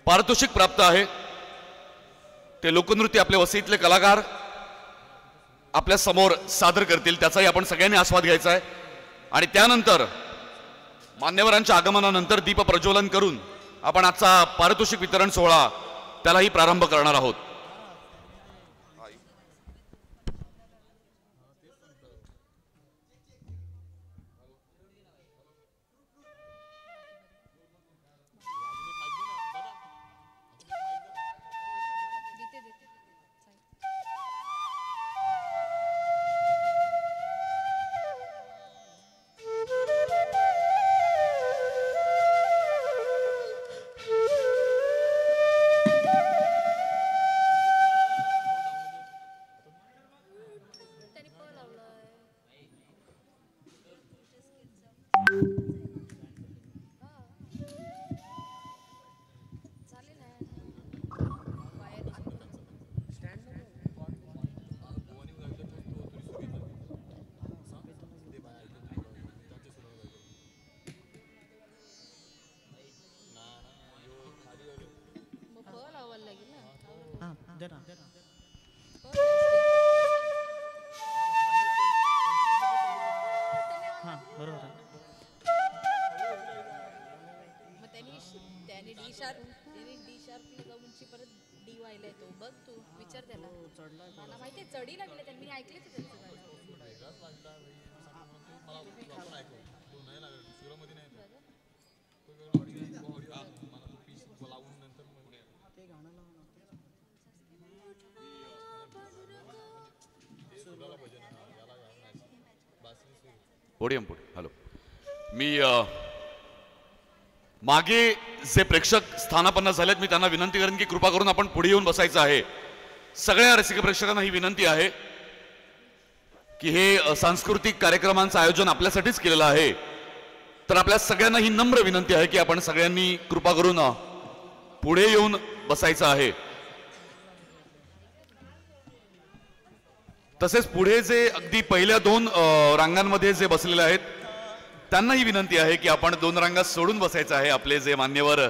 पारितोषिक प्राप्त आहे ते लोकनृत्य आपले वसईतले कलाकार आपल्या समोर सादर करतील, त्याचाही आपण सगळ्यांनी आस्वाद घ्यायचा आहे। आणि त्यानंतर मान्यवरांच्या आगमनानंतर दीप प्रज्वलन करून आपण आजचा पारितोषिक वितरण सोहळा त्यालाही प्रारंभ करणार आहोत। पोडियम पुढे हॅलो, मी मागे जे प्रेक्षक स्थानापन्न झालेत मी त्यांना विनंती करेन की कृपा करून आपण पुढे येऊन बसायचं आहे। सगळ्या रसिक प्रेक्षकांना ही विनंती आहे की हे सांस्कृतिक कार्यक्रमांचं आयोजन आपल्यासाठीच केलेलं आहे, तर आपल्या सगळ्यांना ही नम्र विनंती आहे की आपण सगळ्यांनी कृपा करून पुढे येऊन बसायचं आहे। तसेच पुढे जे अगदी पहिल्या 2 रांगांमध्ये जे बसलेले आहेत त्यांना ही विनंती आहे की आपण 2 रांगा सोडून बसायचं आहे। आपले जे मान्यवर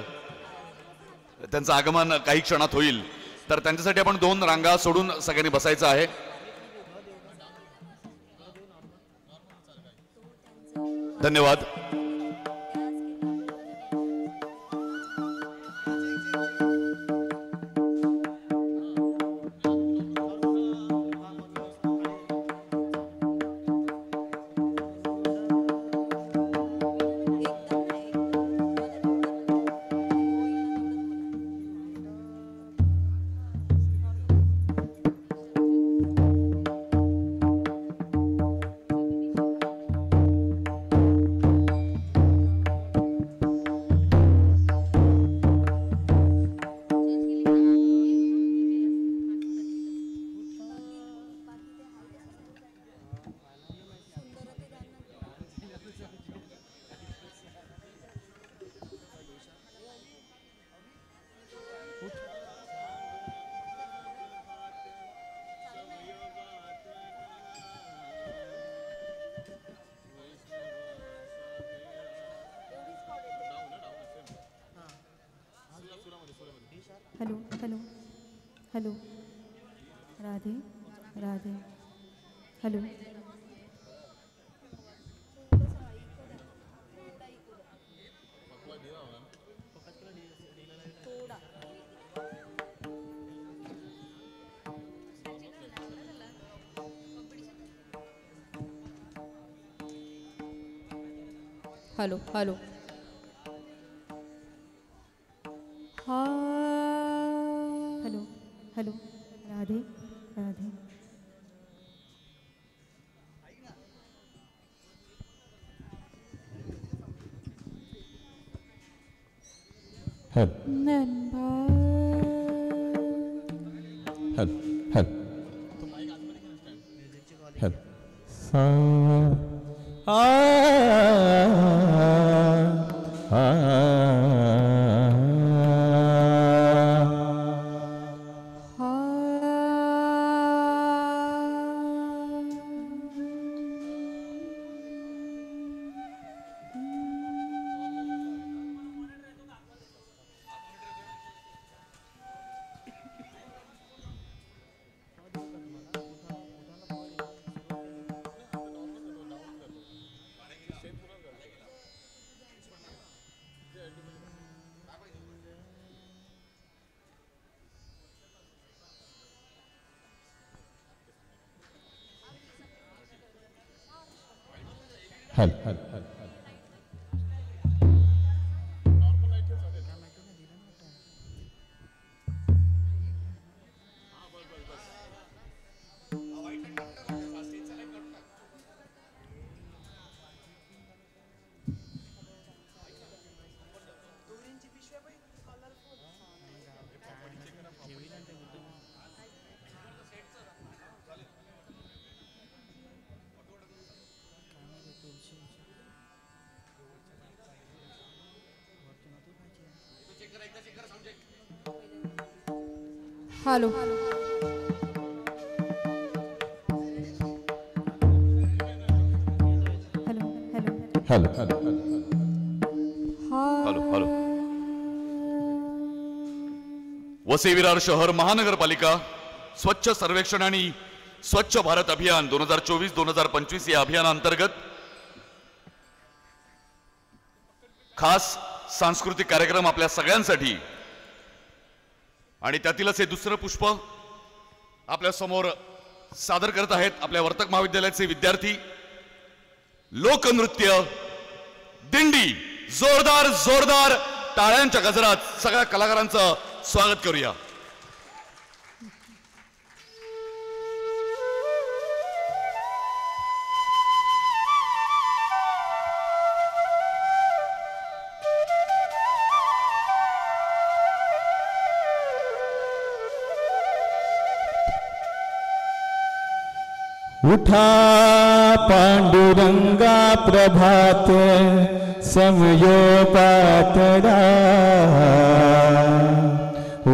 त्यांचं आगमन काही क्षणात होईल, तर त्यांच्यासाठी आपण 2 रांगा सोडून सगळ्यांनी बसायचं आहे। धन्यवाद। Hello hello hello, Radhe Radhe, hello hello hello hello hello, Radhe Radhe, हेल हेल हेल हेल सा आ hello hello hello hello hello hello hello. Vasai Virar शहर महानगरपालिका स्वच्छ सर्वेक्षण आणि स्वच्छ भारत अभियान 2024-2025 या अभियानांतर्गत खास सांस्कृतिक कार्यक्रम आपल्या सगळ्यांसाठी आणि त्यातीलच हे दुसरं पुष्प आपल्या समोर सादर करत आहेत आपल्या वर्तक महाविद्यालयाचे विद्यार्थी. लोकनृत्य दिंडी. जोरदार जोरदार टाळ्यांच्या गजरात सगळ्या कलाकारांचं स्वागत करूया. उठा पांडुरंगा प्रभात समयो पातळा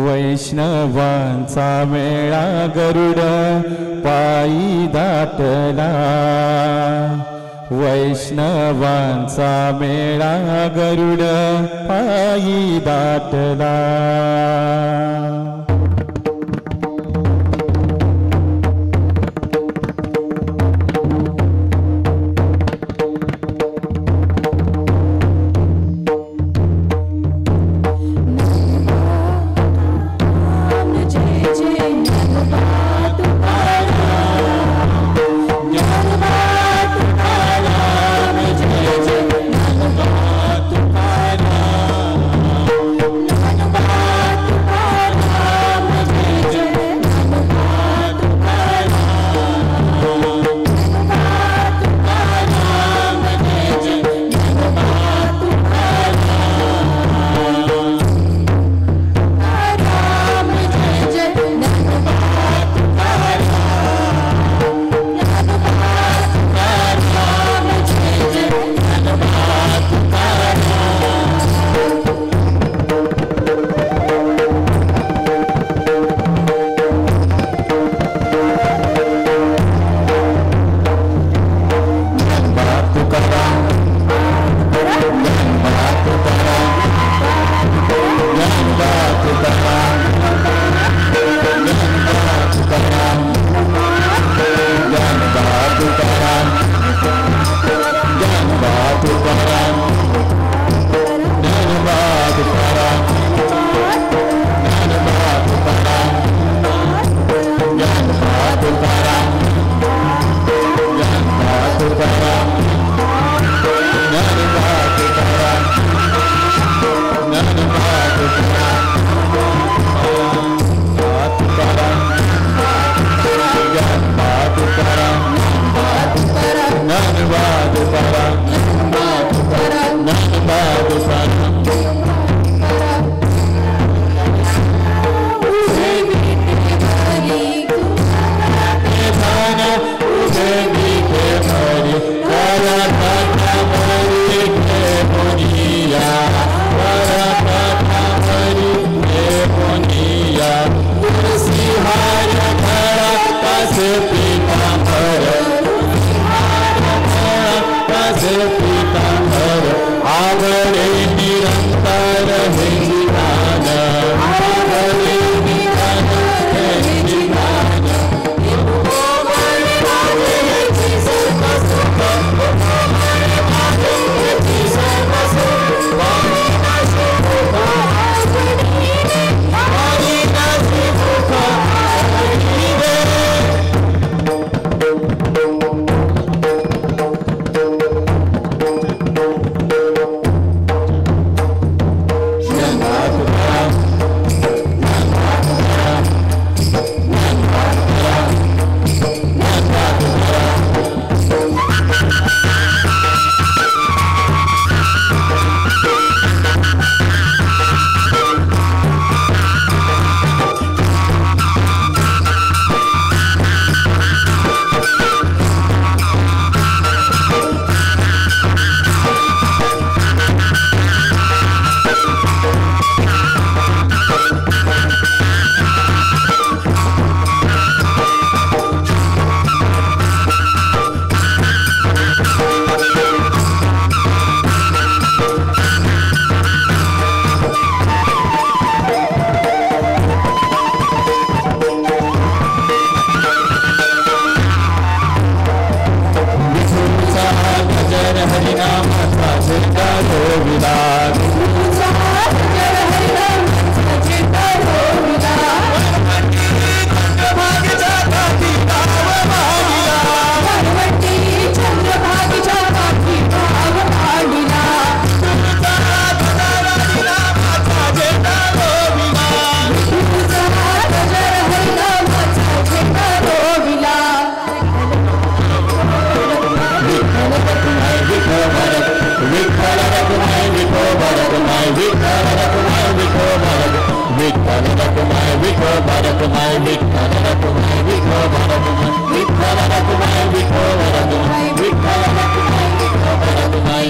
वैष्णवांचा मेळा गरुड पायी दाटला वैष्णवांचा मेळा गरुड पायी दाटला. विठ्ठल रखुमाई विठोबा रखुमाई विठ्ठल रखुमाई विठोबा रखुमाई विठ्ठल रखुमाई विठोबा रखुमाई विठ्ठल रखुमाई विठोबा रखुमाई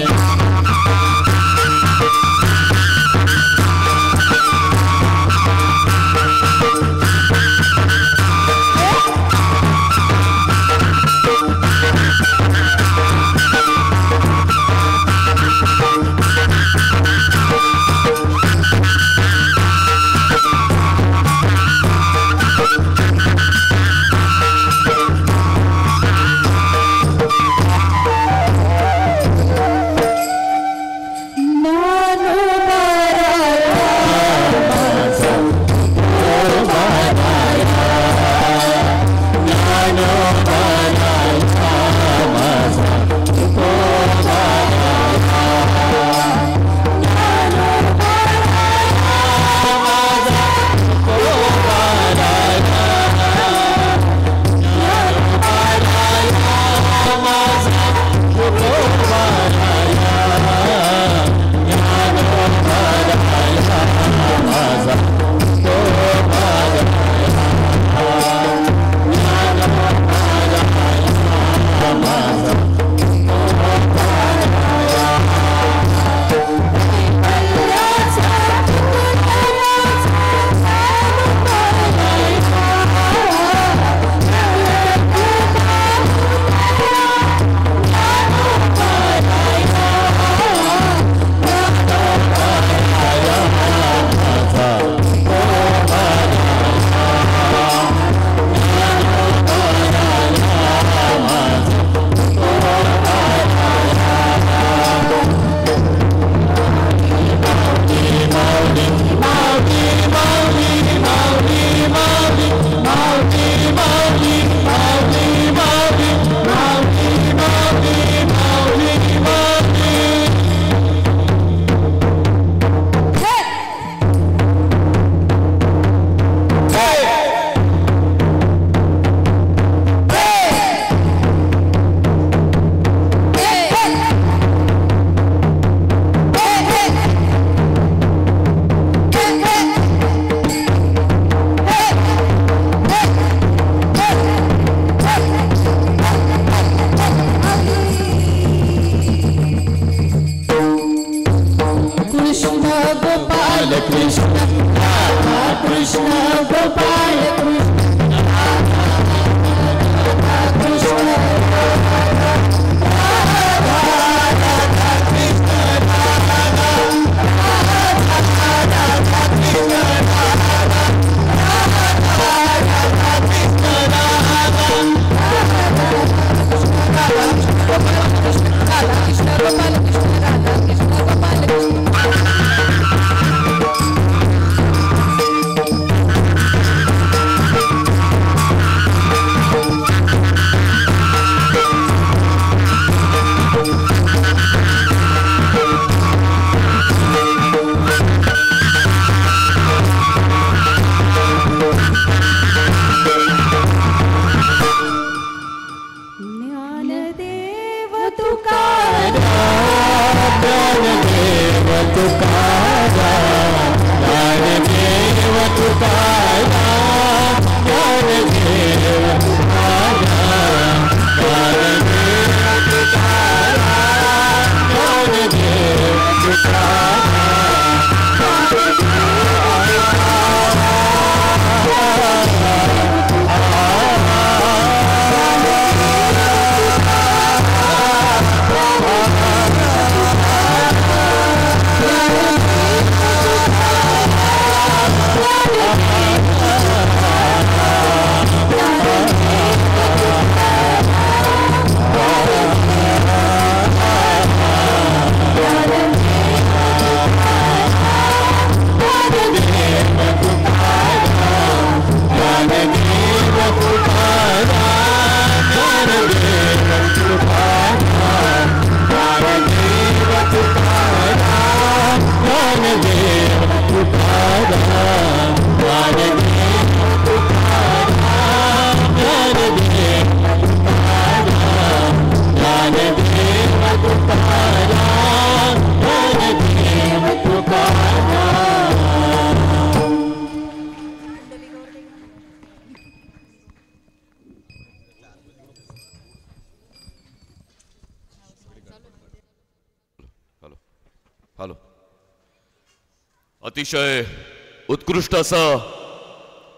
अतिशय उत्कृष्ट असं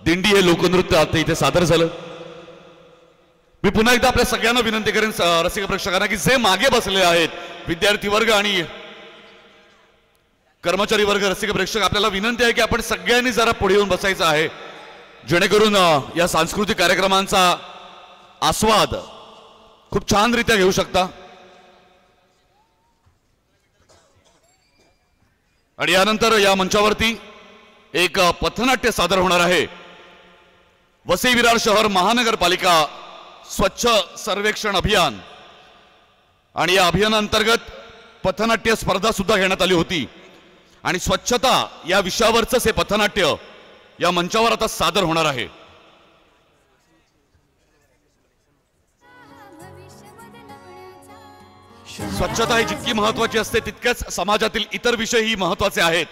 दिंडी हे लोकनृत्य आता इथे सादर झालं. मी पुन्हा एकदा आपल्या सगळ्यांना विनंती करेन रसिक प्रेक्षकांना की जे मागे बसले आहेत विद्यार्थी वर्ग आणि कर्मचारी वर्ग, रसिक प्रेक्षक, आपल्याला विनंती आहे की आपण सगळ्यांनी जरा पुढे येऊन बसायचं आहे जेणेकरून या सांस्कृतिक कार्यक्रमांचा आस्वाद खूप छान रीत्या घेऊ शकता. आणि यानंतर या मंचावरती एक पथनाट्य सादर होणार आहे. वसई विरार शहर महानगरपालिका स्वच्छ सर्वेक्षण अभियान आणि या अभियानांतर्गत पथनाट्य स्पर्धा सुद्धा घेण्यात आली होती आणि स्वच्छता या विषयावरचं हे पथनाट्य या मंचावर आता सादर होणार आहे. स्वच्छता ही जितकी महत्वाची असते तितक्याच समाजातील इतर विषयही महत्वाचे आहेत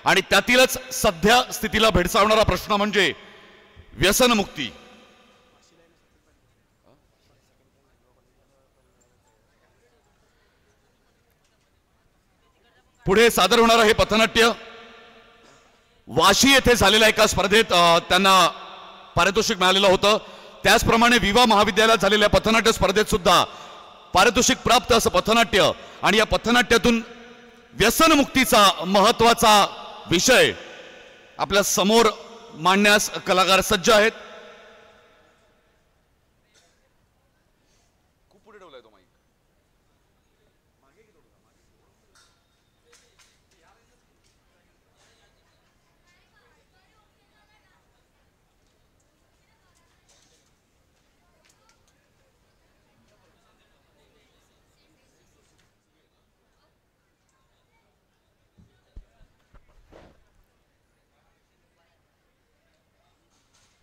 आणि त्यातीलच सध्या स्थितीला भेडसावणारा प्रश्न म्हणजे व्यसनमुक्ती. पुढे सादर होणारं हे पथनाट्य वाशी येथे झालेल्या एका स्पर्धेत त्यांना पारितोषिक मिळालेलं होतं. त्याचप्रमाणे विवा महाविद्यालयात झालेल्या पथनाट्य स्पर्धेत सुद्धा पारितोषिक प्राप्त असं पथनाट्य आणि या पथनाट्यातून व्यसनमुक्तीचा महत्वाचा विषय आपल्या समोर मांडण्यास कलाकार सज्ज आहेत.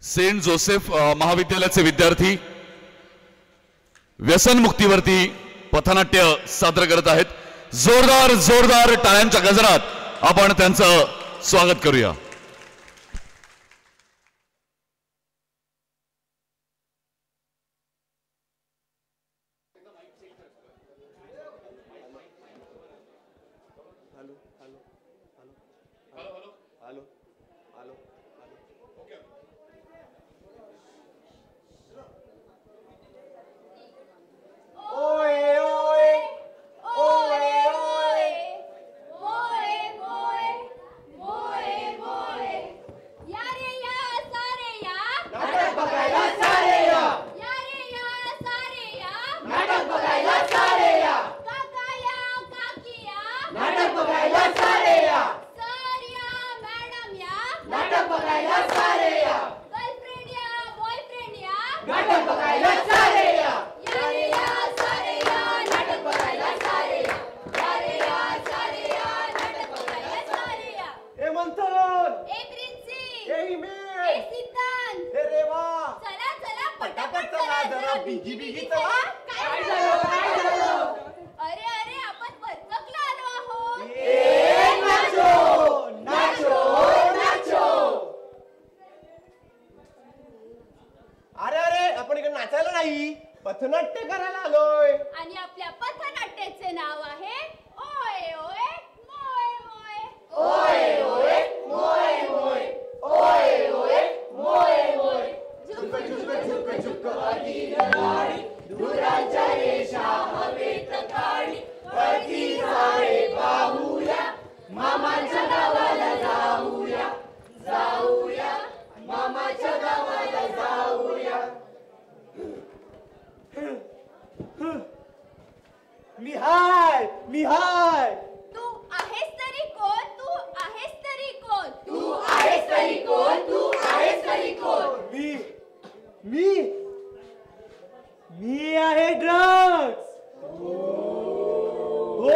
सेंट जोसेफ महाविद्यालयाचे विद्यार्थी व्यसनमुक्तीवरती पथनाट्य सादर करत आहेत. जोरदार जोरदार टाळ्यांच्या गजरात आपण त्यांचं स्वागत करूया. पथनाट्य करायला आलोय आणि आपल्या पथनाट्याचे नाव आहे ओय ओय मोय मोय. ओय ओय मोय मोय. ओय ओय मोय मोय. झुक झुक झुक झुक अधीर गाडी धुराच्या रेषा हवेत काढी पळती झाडे पाहूया मामाच्या गावाला जाऊया जाऊया मामाच्या गावाला जाऊया. मी हाय. तू आहेस तरी कोण? तू आहेस तरी कोण? तू आहेस तरी कोण? तू आहेस तरी कोण? मी आहे ड्रग्स. हो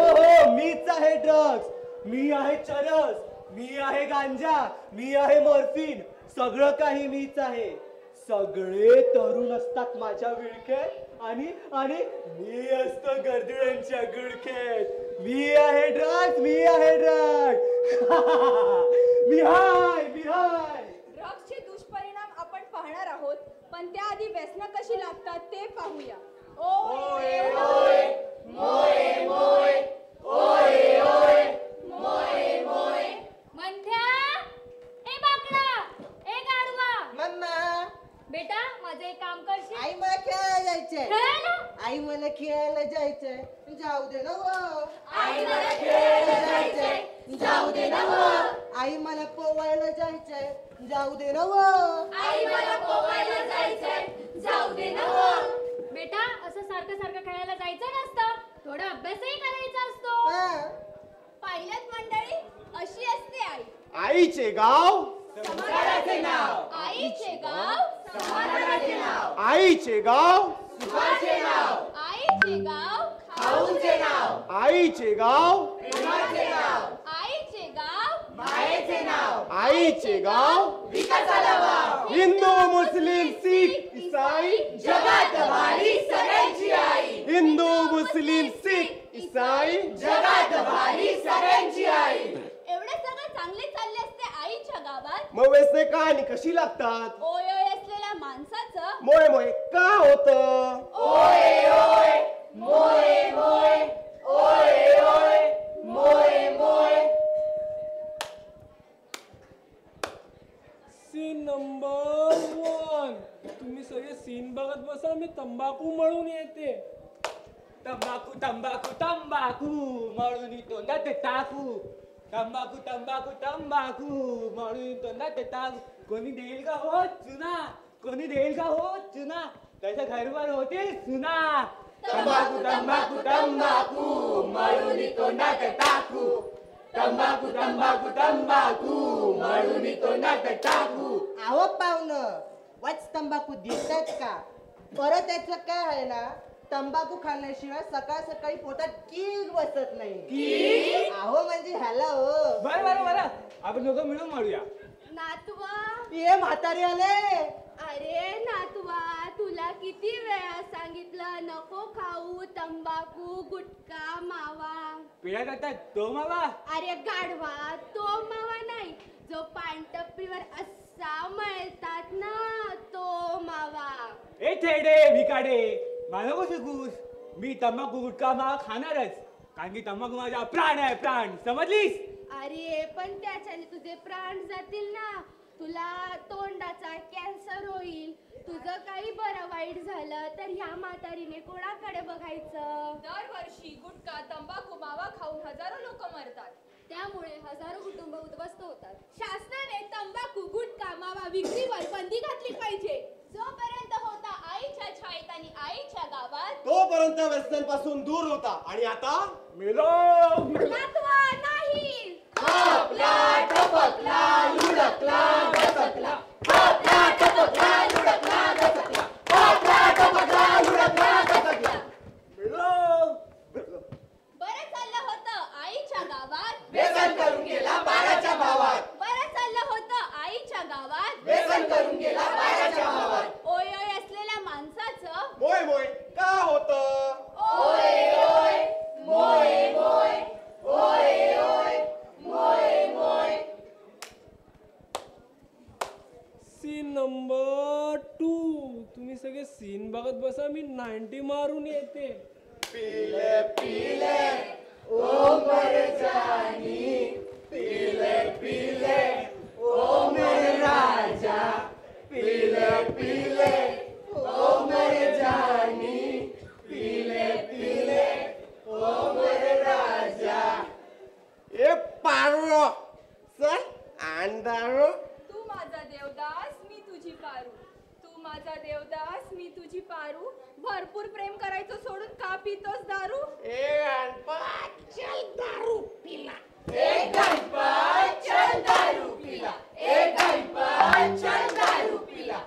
मीच आहे ड्रग्स. मी आहे चरस. मी आहे गांजा. मी आहे मॉर्फिन. सगळं काही मीच आहे. सगळे तरुण असतात माझ्या विळख्यात आणि मी असतो गर्दुळांच्या गुळख्यात. मी आहे ड्रग्स. मी आहे ड्रग्स. मी हाय. ड्रग्सचे दुष्परिणाम आपण पाहणार आहोत, पण त्याआधी व्यसनं कशी लागतात ते पाहूया. ओय ओय मोय मोय. ओय ओय मोय मोय. मंथ्या माझं एक काम करशील? आई मला खेळायला जायचंय. खेळायला? आई मला खेळायला जायचंय. जाऊ दे ना वो. आई मला खेळायला जायचंय. जाऊ दे ना वो. आई मला पोवायला जायचंय. जाऊ दे ना वो. आई मला पोवायला जायचंय. जाऊ दे ना वो. बेटा असं सारखं सारखं खेळायला जायचं नसतं. थोडा अभ्यासही करायचा असतो. पाहिल्यात मंडळी, अशी असते आई. आईचे गाव समाधानाचे नाव. आईचे गाव समाधानाचे नाव. आईचे गाव सुखाचे नाव. आईचे गाव खाऊचे नाव. आईचे गाव प्रेमाचे नाव. आईचे गाव मायेचे नाव. आईचे गाव विकासाला वाव. हिंदू मुस्लिम सीख इसाई जगात भारी सगळ्यांची आई. हिंदू मुस्लिम सीख इसाई जगात भारी सगळ्यांची आई. एवढे सगळं चांगले चालले असते आईच्या गावात. मग वेसने कहाणी कशी लागतात? ओय ओय असलेल्या माणसाचं मोय मोय का होत? ओय ओय मोय मोय. ओय ओय मोय मोय. Scene number 1. तुम्ही सगळे सीन बघत बसा, मी तंबाखू मळून येते. तंबाखू तंबाखू तंबाखू मळून तोंडात टाकू. तंबाखू तंबाखू तंबाखू मळून तोंडात टाकू. कोणी देईल का हो चुना? कोणी देईल का हो चुना? त्याच्या घरवर होते सुना. तंबाखू तंबाखू तंबाखू मळून तोंडात टाकू. तंबाखू तंबाखू तंबाखू मळून तोंडात टाकू. आहो पाहुणं, वाच तंबाखू देतात का? परत त्याचं काय आहे ना, तंबाखू खाण्याशिवाय सकाळ सकाळी पोटात कीक बसत नाही. आहो म्हणजे ह्याला हो. बरं बरं बरं, आपण दोघं मिळून मारूया. नातवा. ये म्हातारी आले. अरे नातवा, तुला किती वेळा सांगितलं नको खाऊ तंबाखू गुटखा मावा. पिढ्या करतात तो मावा. अरे गाढवा, तो मावा नाही, जो पानटप्पीवर असा मळतात ना, तो मावा. ए थेडे भिकाडे, मला नको शिकूस. मी तंबाखू गुटखा मावा खाणारच, कारण की तंबाखू माझा प्राण आहे, प्राण. समजलीस? अरे पण त्याच्याने तुझे प्राण जातील ना. तुला तोंडाचा कॅन्सर होईल. तुझं काही बरं वाईट झालं तर ह्या म्हातारीने कोणाकडे बघायचं? दरवर्षी गुटखा तंबाखू मावा खाऊन हजारो लोक मरतात. त्यामुळे हजारो कुटुंब उद्ध्वस्त होतात. शासनाने तंबाखू गुटखा मावा विक्रीवर बंदी घातली पाहिजे. जोपर्यंत होता आईच्या छायेत आणि आईच्या गावात, तोपर्यंत व्यसनांपासून दूर होता. आणि आता मेलो. नातवा नाही. खपला, टपकला, लुडकला, गचकला. खपला, टपकला, लुडकला, गचकला. खपला, टपकला, लुडकला, गचकला. बरं चाललं होतं आईच्या गावात. व्यसन करून गेला बाराच्या भावात. बरं चाललं होतं आईच्या गावात. व्यसन करून गेला बाराच्या भावात. ओय ओय असलेल्या माणसाचं मोय मोय का होत? ओय ओय मोय मोय. ओय ओय मोय मोय. Scene number 2. तुम्ही सगळे सीन बघत बसा, मी 90 मारून येते. पिले पिले ओ मेरे जानी. पिले पिले ओ मेरे राजा. पिले पिले ओ मेरे जानी. पिले पिले ओ मेरे राजा. ए पारो सर अंधारो. तू माझा देवदास मी तुझी पारू. तू माझा देवदास मी तुझी पारू. भरपूर प्रेम करायचं सोडून का पितोस दारू? ए गणपत चल दारू पिला. एक गणपत चल दारू पिला. एक गणपत चल दारू पिला.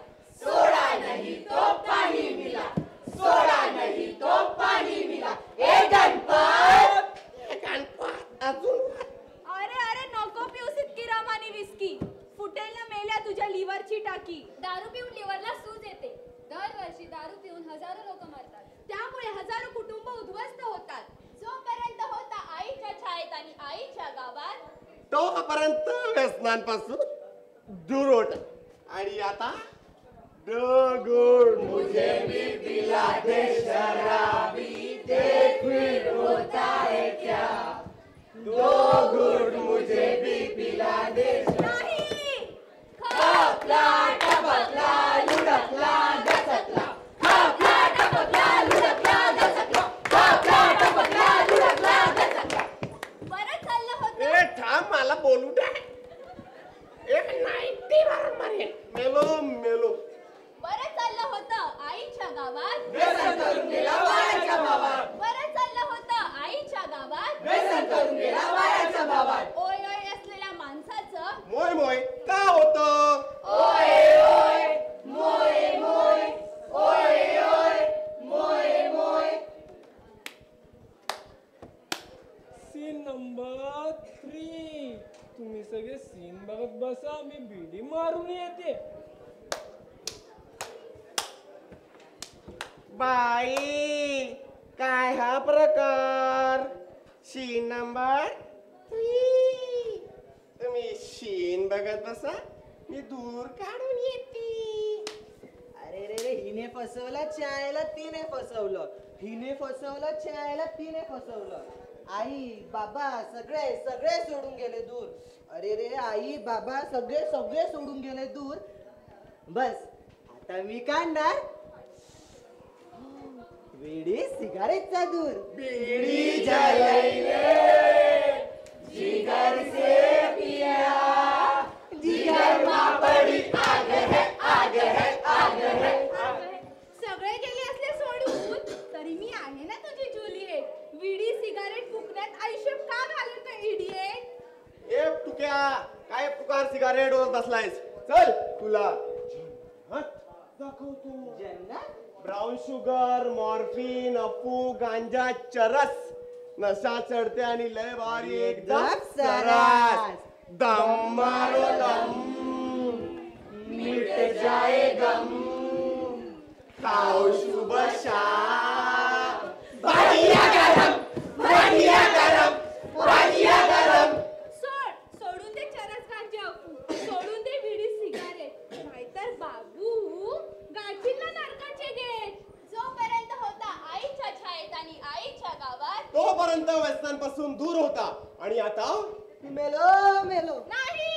सोडा नहीं तो पानी मिला. सोडा नहीं तो पानी मिला. एक गणपत. गणपत अजून. अरे अरे नको पिऊस इतकी रामानी विस्की. फुटेल ना मेल्या तुझ्या लिव्हरची टाकी. दारू पिऊन लिव्हरला सूज येते. दरवर्षी दारू पिऊन हजारो लोक मरतात. त्यामुळे हजारो कुटुंब उद्ध्वस्त होतात. जोपर्यंत होता आईच्या छायेत आणि आईच्या गावात, तोपर्यंत व्यसनांपासून दूर होत. आणि आता दगड मुझे भी पिला दे शराबी. देख फिर होता है क्या. दो घूट मुझे भी पिला दे. नाही. खपला, टपकला, लुडकला, गचकला. येते. बाई काय हा प्रकार? शीन नंबर 3. तुम्ही शीन बघत बसा, मी दूर काढून येते. अरे रे रे, हिने फसवलं चायला, तिने फसवलं. हिने फसवलं चायला, तिने फसवलं. आई बाबा सगळे सगळे सोडून गेले दूर. अरे रे, आई बाबा सगळे सगळे सोडून गेले दूर. बस आता मी काढणार वेडी सिगारेटचा दूर. बीड़ी जलाई ले, जिगर से पिया, जिगर में बड़ी आग है, आग है, आग है. सगळे गेले असले सोडून तरी मी आहे ना तुझी जुलिएट. विडी सिगारेट फुकण्यात आयुष्य का घालवतो इडिएट? ए तुक्या, काय पुकार सिगारेट वर बसलायस? चल तुला दाखवतो. जन्नत ब्राउन शुगर, मॉर्फिन, अफू, गांजा, चरस. नशा चढते आणि लय भारी एकदम सरस. दम मारो दम, मिट जाए गम, खाओ शुभ शाम. भाजिया गरम, भाजिया गरम, भाजिया गरम. सोडून दे चरस गांजा, सोडून दे विडी सिगारेट. नाहीतर बाबू गाठील ना नरकाचे गेट. जोपर्यंत होता आईच्या छायेत आणि आईच्या गावात, तोपर्यंत व्यसनांपासून दूर होता. आणि आता मेलो मेलो नाही.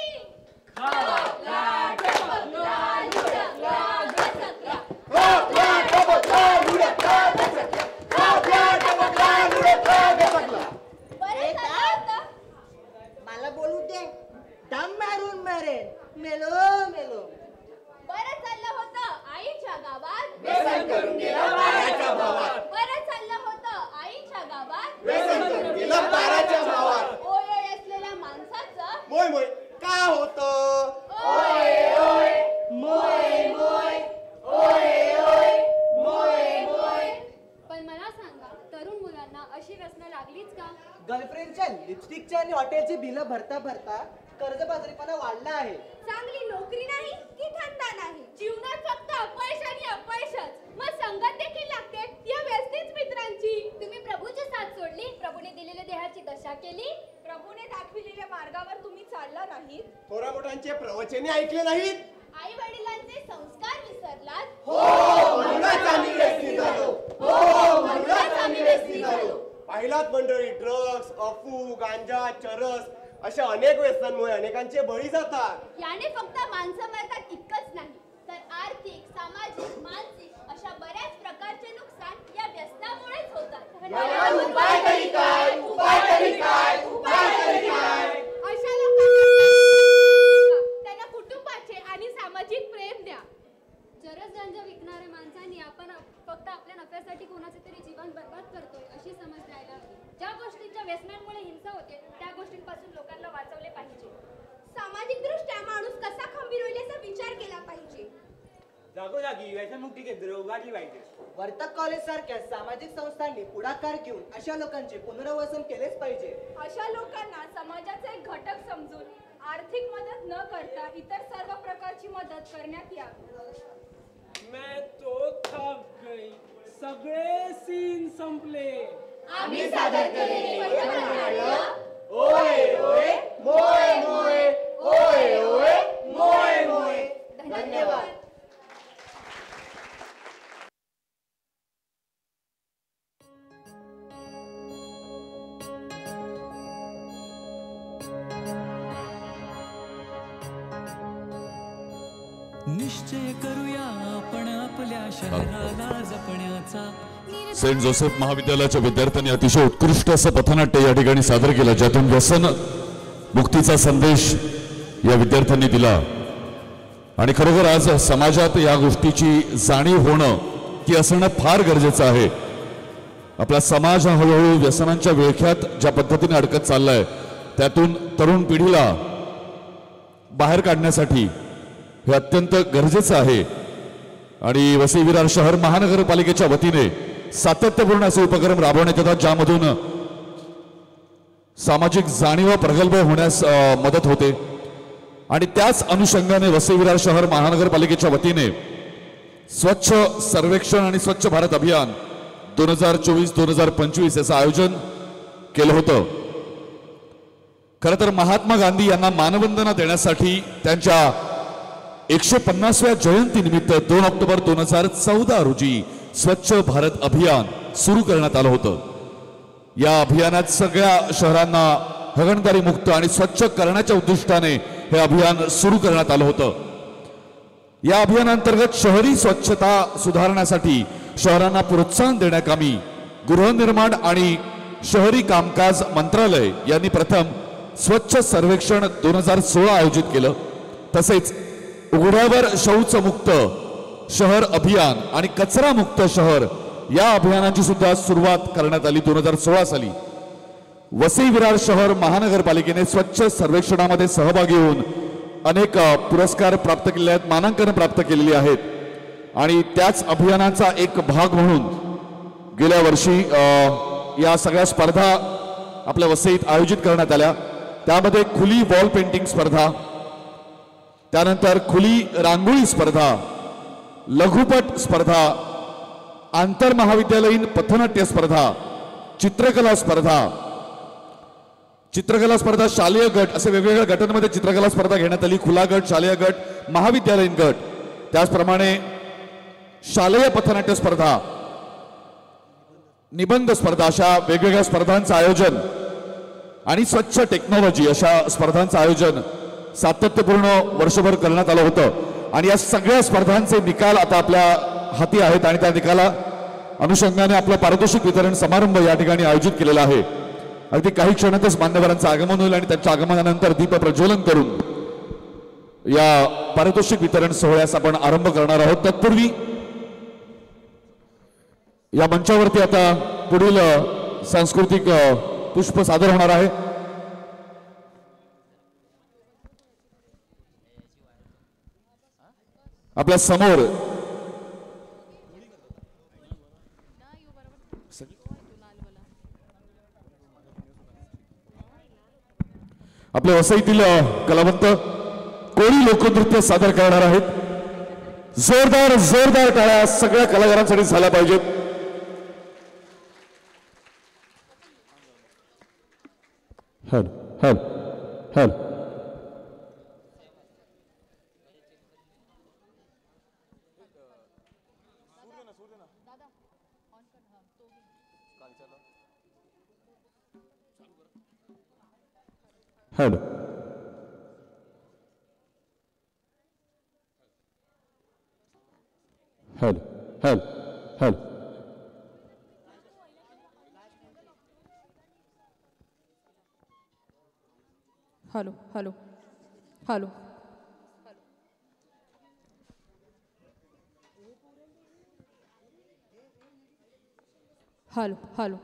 मला बोलू दे, दम मारून मारेन. मेलो मेलो. बरं चाललं होतं आईच्या गावात, व्यसन करून गेला बाराच्या भावात. बरं चाललं होतं आईच्या गावात, व्यसन करून गेला बाराच्या भावात. ओय असलेल्या माणसाचं मोय मोय का होत? ओय ओय मोय मोय ओय ओय मोय मोय. पण मला सांगा, तरुण मुलांना अशी व्यसनं लागलीच का? गर्लफ्रेंडच्या लिपस्टिकच्या आणि हॉटेलची बिलं भरता भरता कर्जबाजारीपणा वाढला आहे. चांगली नोकरी नाही की धंदा नाही, जीवनात फक्त अपयश आणि अपयशच. मग संगत देखील लागते या व्यस्तीच मित्रांची. तुम्ही प्रभूची साथ सोडली, प्रभूने दिलेल्या देहाची दशा केली, प्रभूने दाखविलेल्या मार्गावर तुम्ही चालला नाहीत, थोड्या मोठ्यांचे प्रवचने ऐकले नाहीत. आई वडिलांचे संस्कार विसरलात. हो म्हणूनच आम्ही व्यसनी झालो. हो म्हणूनच आम्ही व्यसनी झालो. पाहिलात मंडळी, ड्रग्स, अफू, गांजा, चरस अशा अनेक व्यसनांमुळे अनेकांचे बळी जातात. याने फक्त माणसं मरतात इतकंच नाही, तर आर्थिक, सामाजिक, मानसिक अशा बऱ्याच प्रकारचे नुकसान या व्यसनामुळेच होतात. यावर उपाय तरी काय? उपाय तरी काय? उपाय तरी काय? अशा लोकांना त्यांना कुटुंबाचे आणि सामाजिक प्रेम द्या. चरस गांजा विकणाऱ्या माणसांनी आपण फक्त आपल्या नफ्यासाठी कोणाचे तरी जीवन बर्बाद करतोय अशी समज द्यायला हवी. ज्या गोष्टींच्या व्यसनांमुळे हिंसा होते त्या गोष्टींपासून लोकांना वाचवले पाहिजे. सामाजिक दृष्ट्या माणूस कसा खंबीर होईल याचा विचार केला पाहिजे. जागोजागी व्यसनमुक्ती केंद्र उभारली पाहिजे. वर्तक कॉलेज सारख्या सामाजिक संस्थांनी पुढाकार घेऊन अशा लोकांचे पुनर्वसन केलेच पाहिजे. अशा लोकांना समाजाचा एक घटक समजून आर्थिक मदत न करता इतर सर्व प्रकारची मदत करण्यात यावी. मैं तो थक गई. सगळे सीन संपले. आम्ही सादर केलेले ओय ओय मोय मोय. ओय ओय मोय मोय. धन्यवाद. निश्चय करूया आपण आपल्या शहराला जपण्याचा. सेंट जोसेफ महाविद्यालयाच्या विद्यार्थ्यांनी अतिशय उत्कृष्ट असं पथनाट्य या ठिकाणी सादर केलं, ज्यातून व्यसन मुक्तीचा संदेश या विद्यार्थ्यांनी दिला. आणि खरोखर आज समाजात या गोष्टीची जाणीव होणं की असणं फार गरजेचं आहे. आपला समाज हळूहळू व्यसनांच्या विळख्यात ज्या पद्धतीने अडकत चाललाय, त्यातून तरुण पिढीला बाहेर काढण्यासाठी हे अत्यंत गरजेचं आहे. आणि वसई विरार शहर महानगरपालिकेच्या वतीने सातत्यपूर्ण असे उपक्रम राबवण्यात येतात, ज्यामधून सामाजिक जाणीव प्रगल्भ होण्यास मदत होते. आणि त्याच अनुषंगाने वसई विरार शहर महानगरपालिकेच्या वतीने स्वच्छ सर्वेक्षण आणि स्वच्छ भारत अभियान 2024-2025 याचं आयोजन केलं होतं. खरं तर महात्मा गांधी यांना मानवंदना देण्यासाठी त्यांच्या 150व्या जयंतीनिमित्त 2 ऑक्टोबर 2014 रोजी स्वच्छ भारत अभियान सुरू करण्यात आलं होतं. या अभियानात सगळ्या शहरांना हगणदारी मुक्त आणि स्वच्छ करण्याच्या उद्दिष्टाने हे अभियान सुरू करण्यात आलं होतं. या अभियानांतर्गत शहरी स्वच्छता सुधारण्यासाठी शहरांना प्रोत्साहन देण्याकामी गृहनिर्माण आणि शहरी कामकाज मंत्रालय यांनी प्रथम स्वच्छ सर्वेक्षण 2016 आयोजित केलं. तसेच उघड्यावर शौचमुक्त शहर अभियान आणि कचरा मुक्त शहर या अभियानाची सुद्धा सुरुवात करण्यात आली 2016 साली. वसई विरार शहर महानगरपालिकेने स्वच्छ सर्वेक्षणामध्ये सहभागी होऊन अनेक पुरस्कार प्राप्त केले आहेत, मानांकन प्राप्त केलेली आहेत. आणि त्याच अभियानाचा एक भाग म्हणून गेल्या वर्षी या सगळ्या स्पर्धा आपल्या वसईत आयोजित करण्यात आल्या. त्यामध्ये खुली वॉल पेंटिंग स्पर्धा, त्यानंतर खुली रांगोळी स्पर्धा, लघुपट स्पर्धा, आंतरमहाविद्यालयीन पथनाट्य स्पर्धा, चित्रकला स्पर्धा, शालेय गट असे वेगवेगळ्या गटांमध्ये चित्रकला स्पर्धा घेण्यात आली. खुला गट, शालेय गट, महाविद्यालयीन गट, त्याचप्रमाणे शालेय पथनाट्य स्पर्धा, निबंध स्पर्धा अशा वेगवेगळ्या स्पर्धांचं आयोजन आणि स्वच्छ टेक्नॉलॉजी अशा स्पर्धांचं आयोजन सातत्यपूर्ण वर्षभर करण्यात आलं होतं. आणि या सगळ्या स्पर्धांचे निकाल आता आपल्या हाती आहेत आणि त्या निकाला अनुषंगाने आपला पारितोषिक वितरण समारंभ या ठिकाणी आयोजित केलेला आहे. अगदी काही क्षणातच मान्यवरांचं आगमन होईल आणि त्यांच्या आगमनानंतर दीप प्रज्वलन करून या पारितोषिक वितरण सोहळ्यास आपण आरंभ करणार आहोत. तत्पूर्वी या मंचावरती आता पुढील सांस्कृतिक पुष्प सादर होणार आहे. आपल्या समोर आपल्या वसईतील कलावंत कोळी लोकनृत्य सादर करणार आहेत. जोरदार जोरदार टाळ्या सगळ्या कलाकारांसाठी झाल्या पाहिजेत. Hello hello hello hello hello hello hello hello hello hello hello hello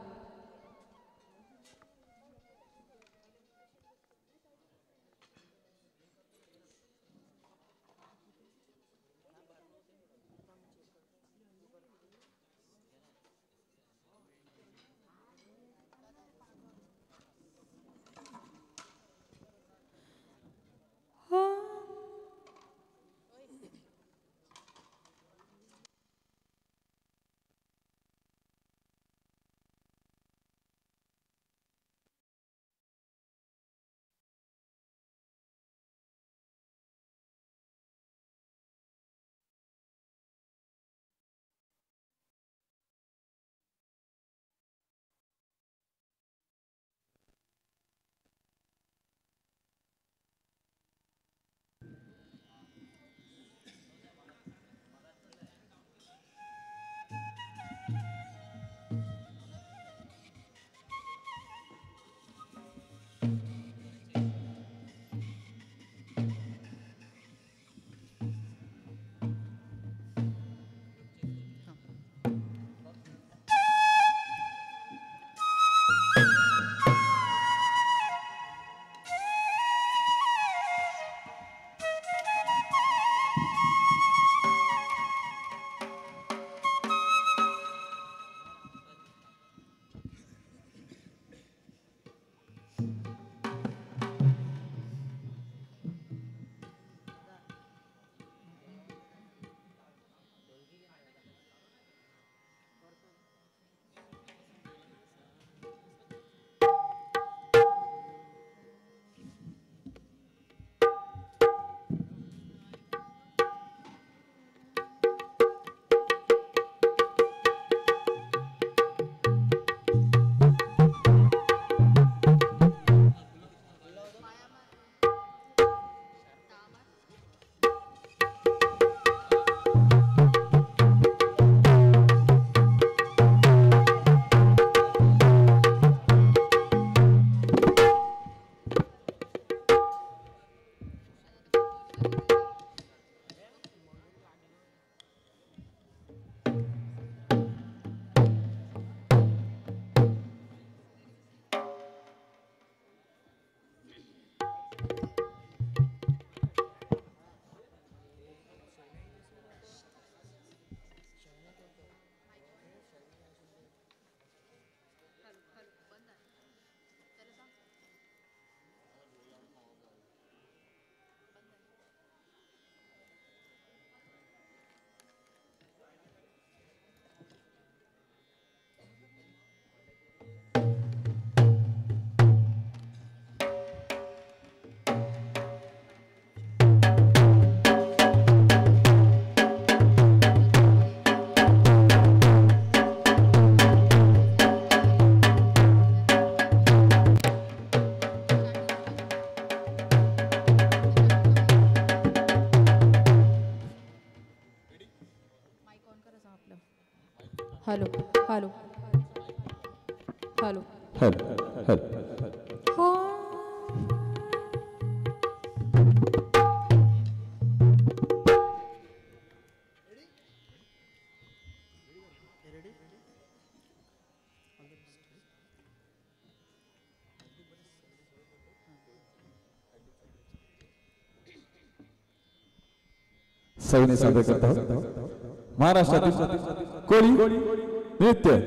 hello hello hello hello सविनय सादर करत आहोत महाराष्ट्रातील कोळी नृत्य.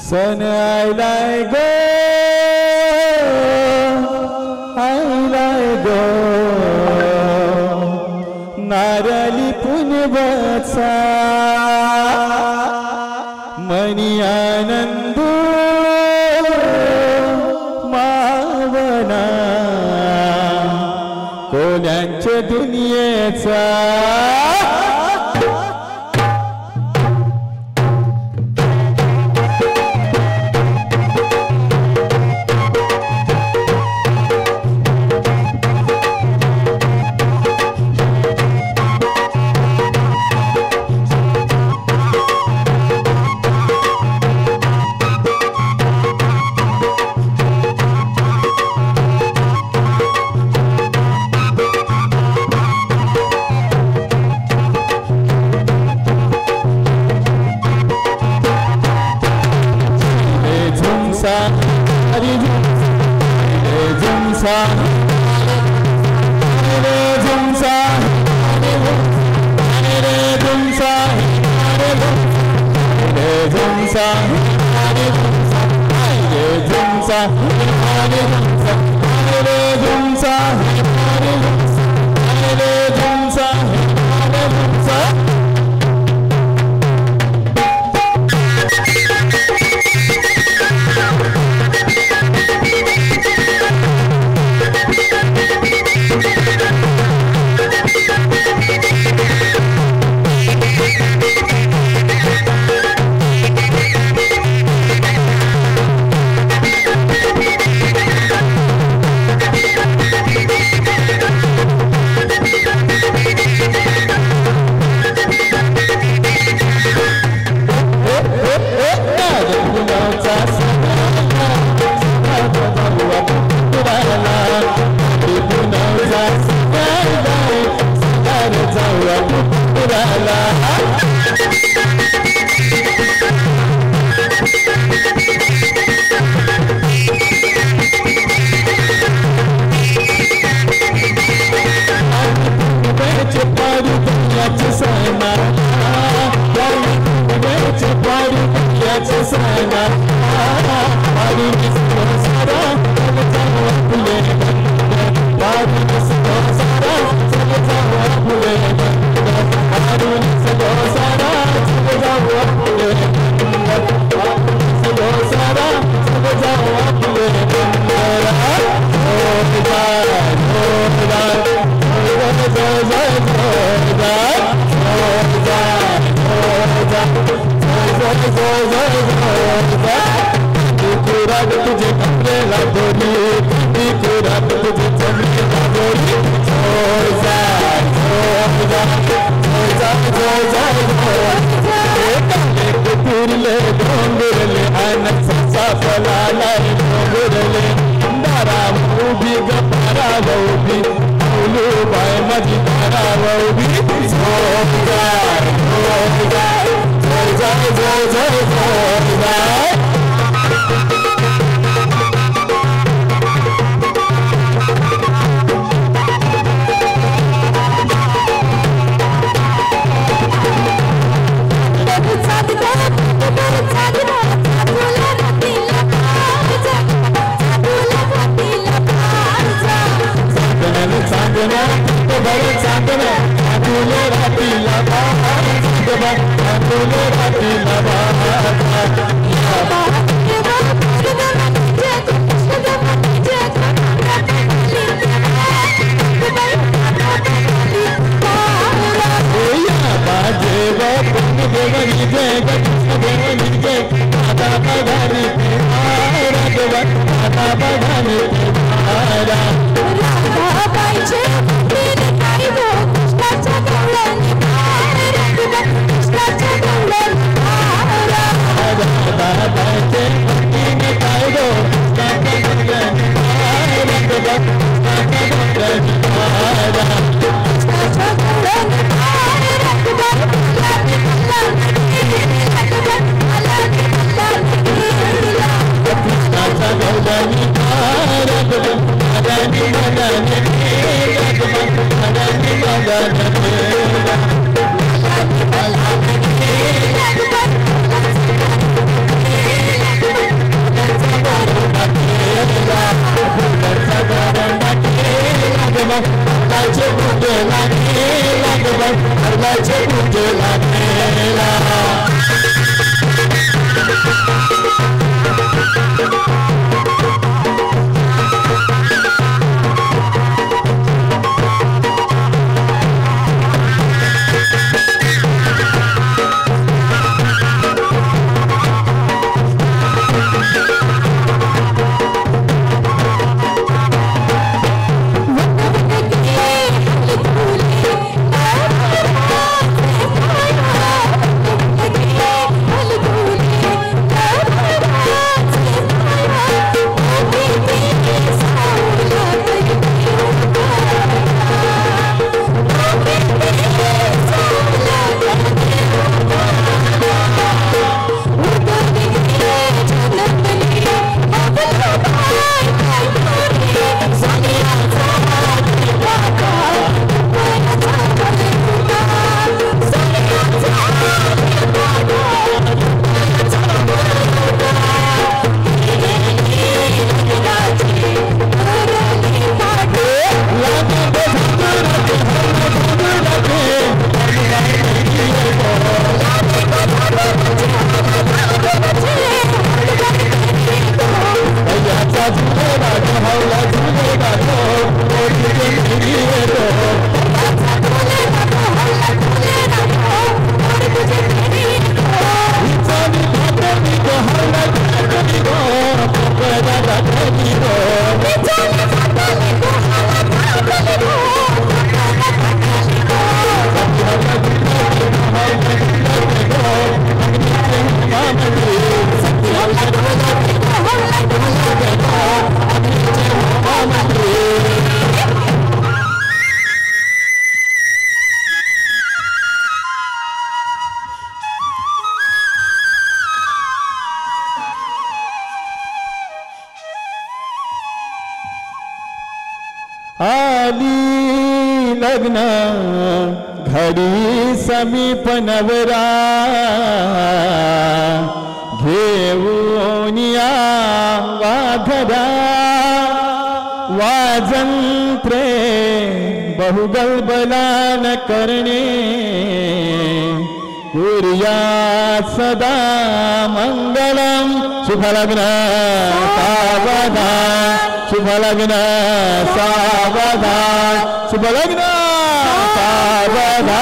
सन आयलाय गो नारळी पुनवाचा मनी आनंद मावना कोल्यांच्या दुनियेचा आली लग्न घडी समीप नवरा घेऊन या वाघरा वाजंत्रे बहुगलबलान करणे कुर्या सदा मंगलम शुभ लग्न सावधान शुभ लग्न सावधान शुभ लग्न सावधान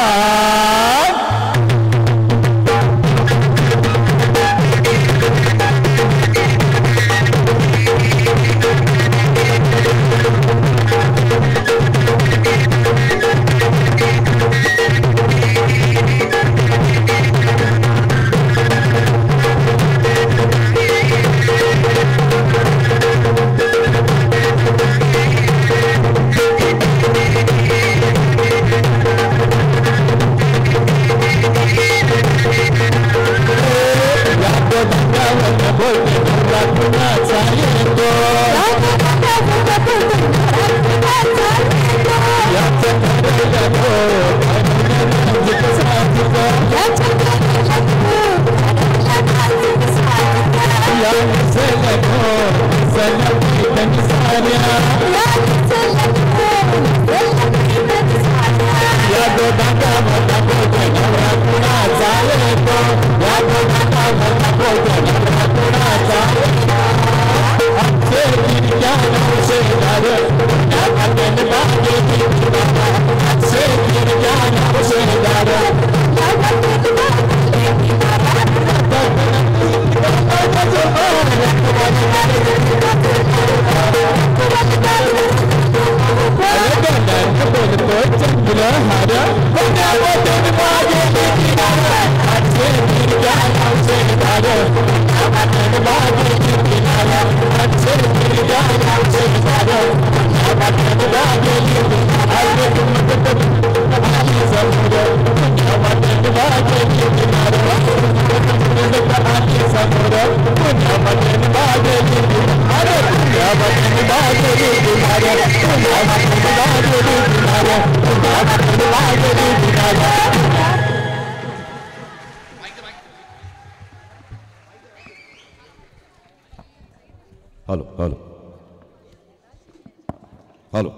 हॅलो हॅलो हॅलो.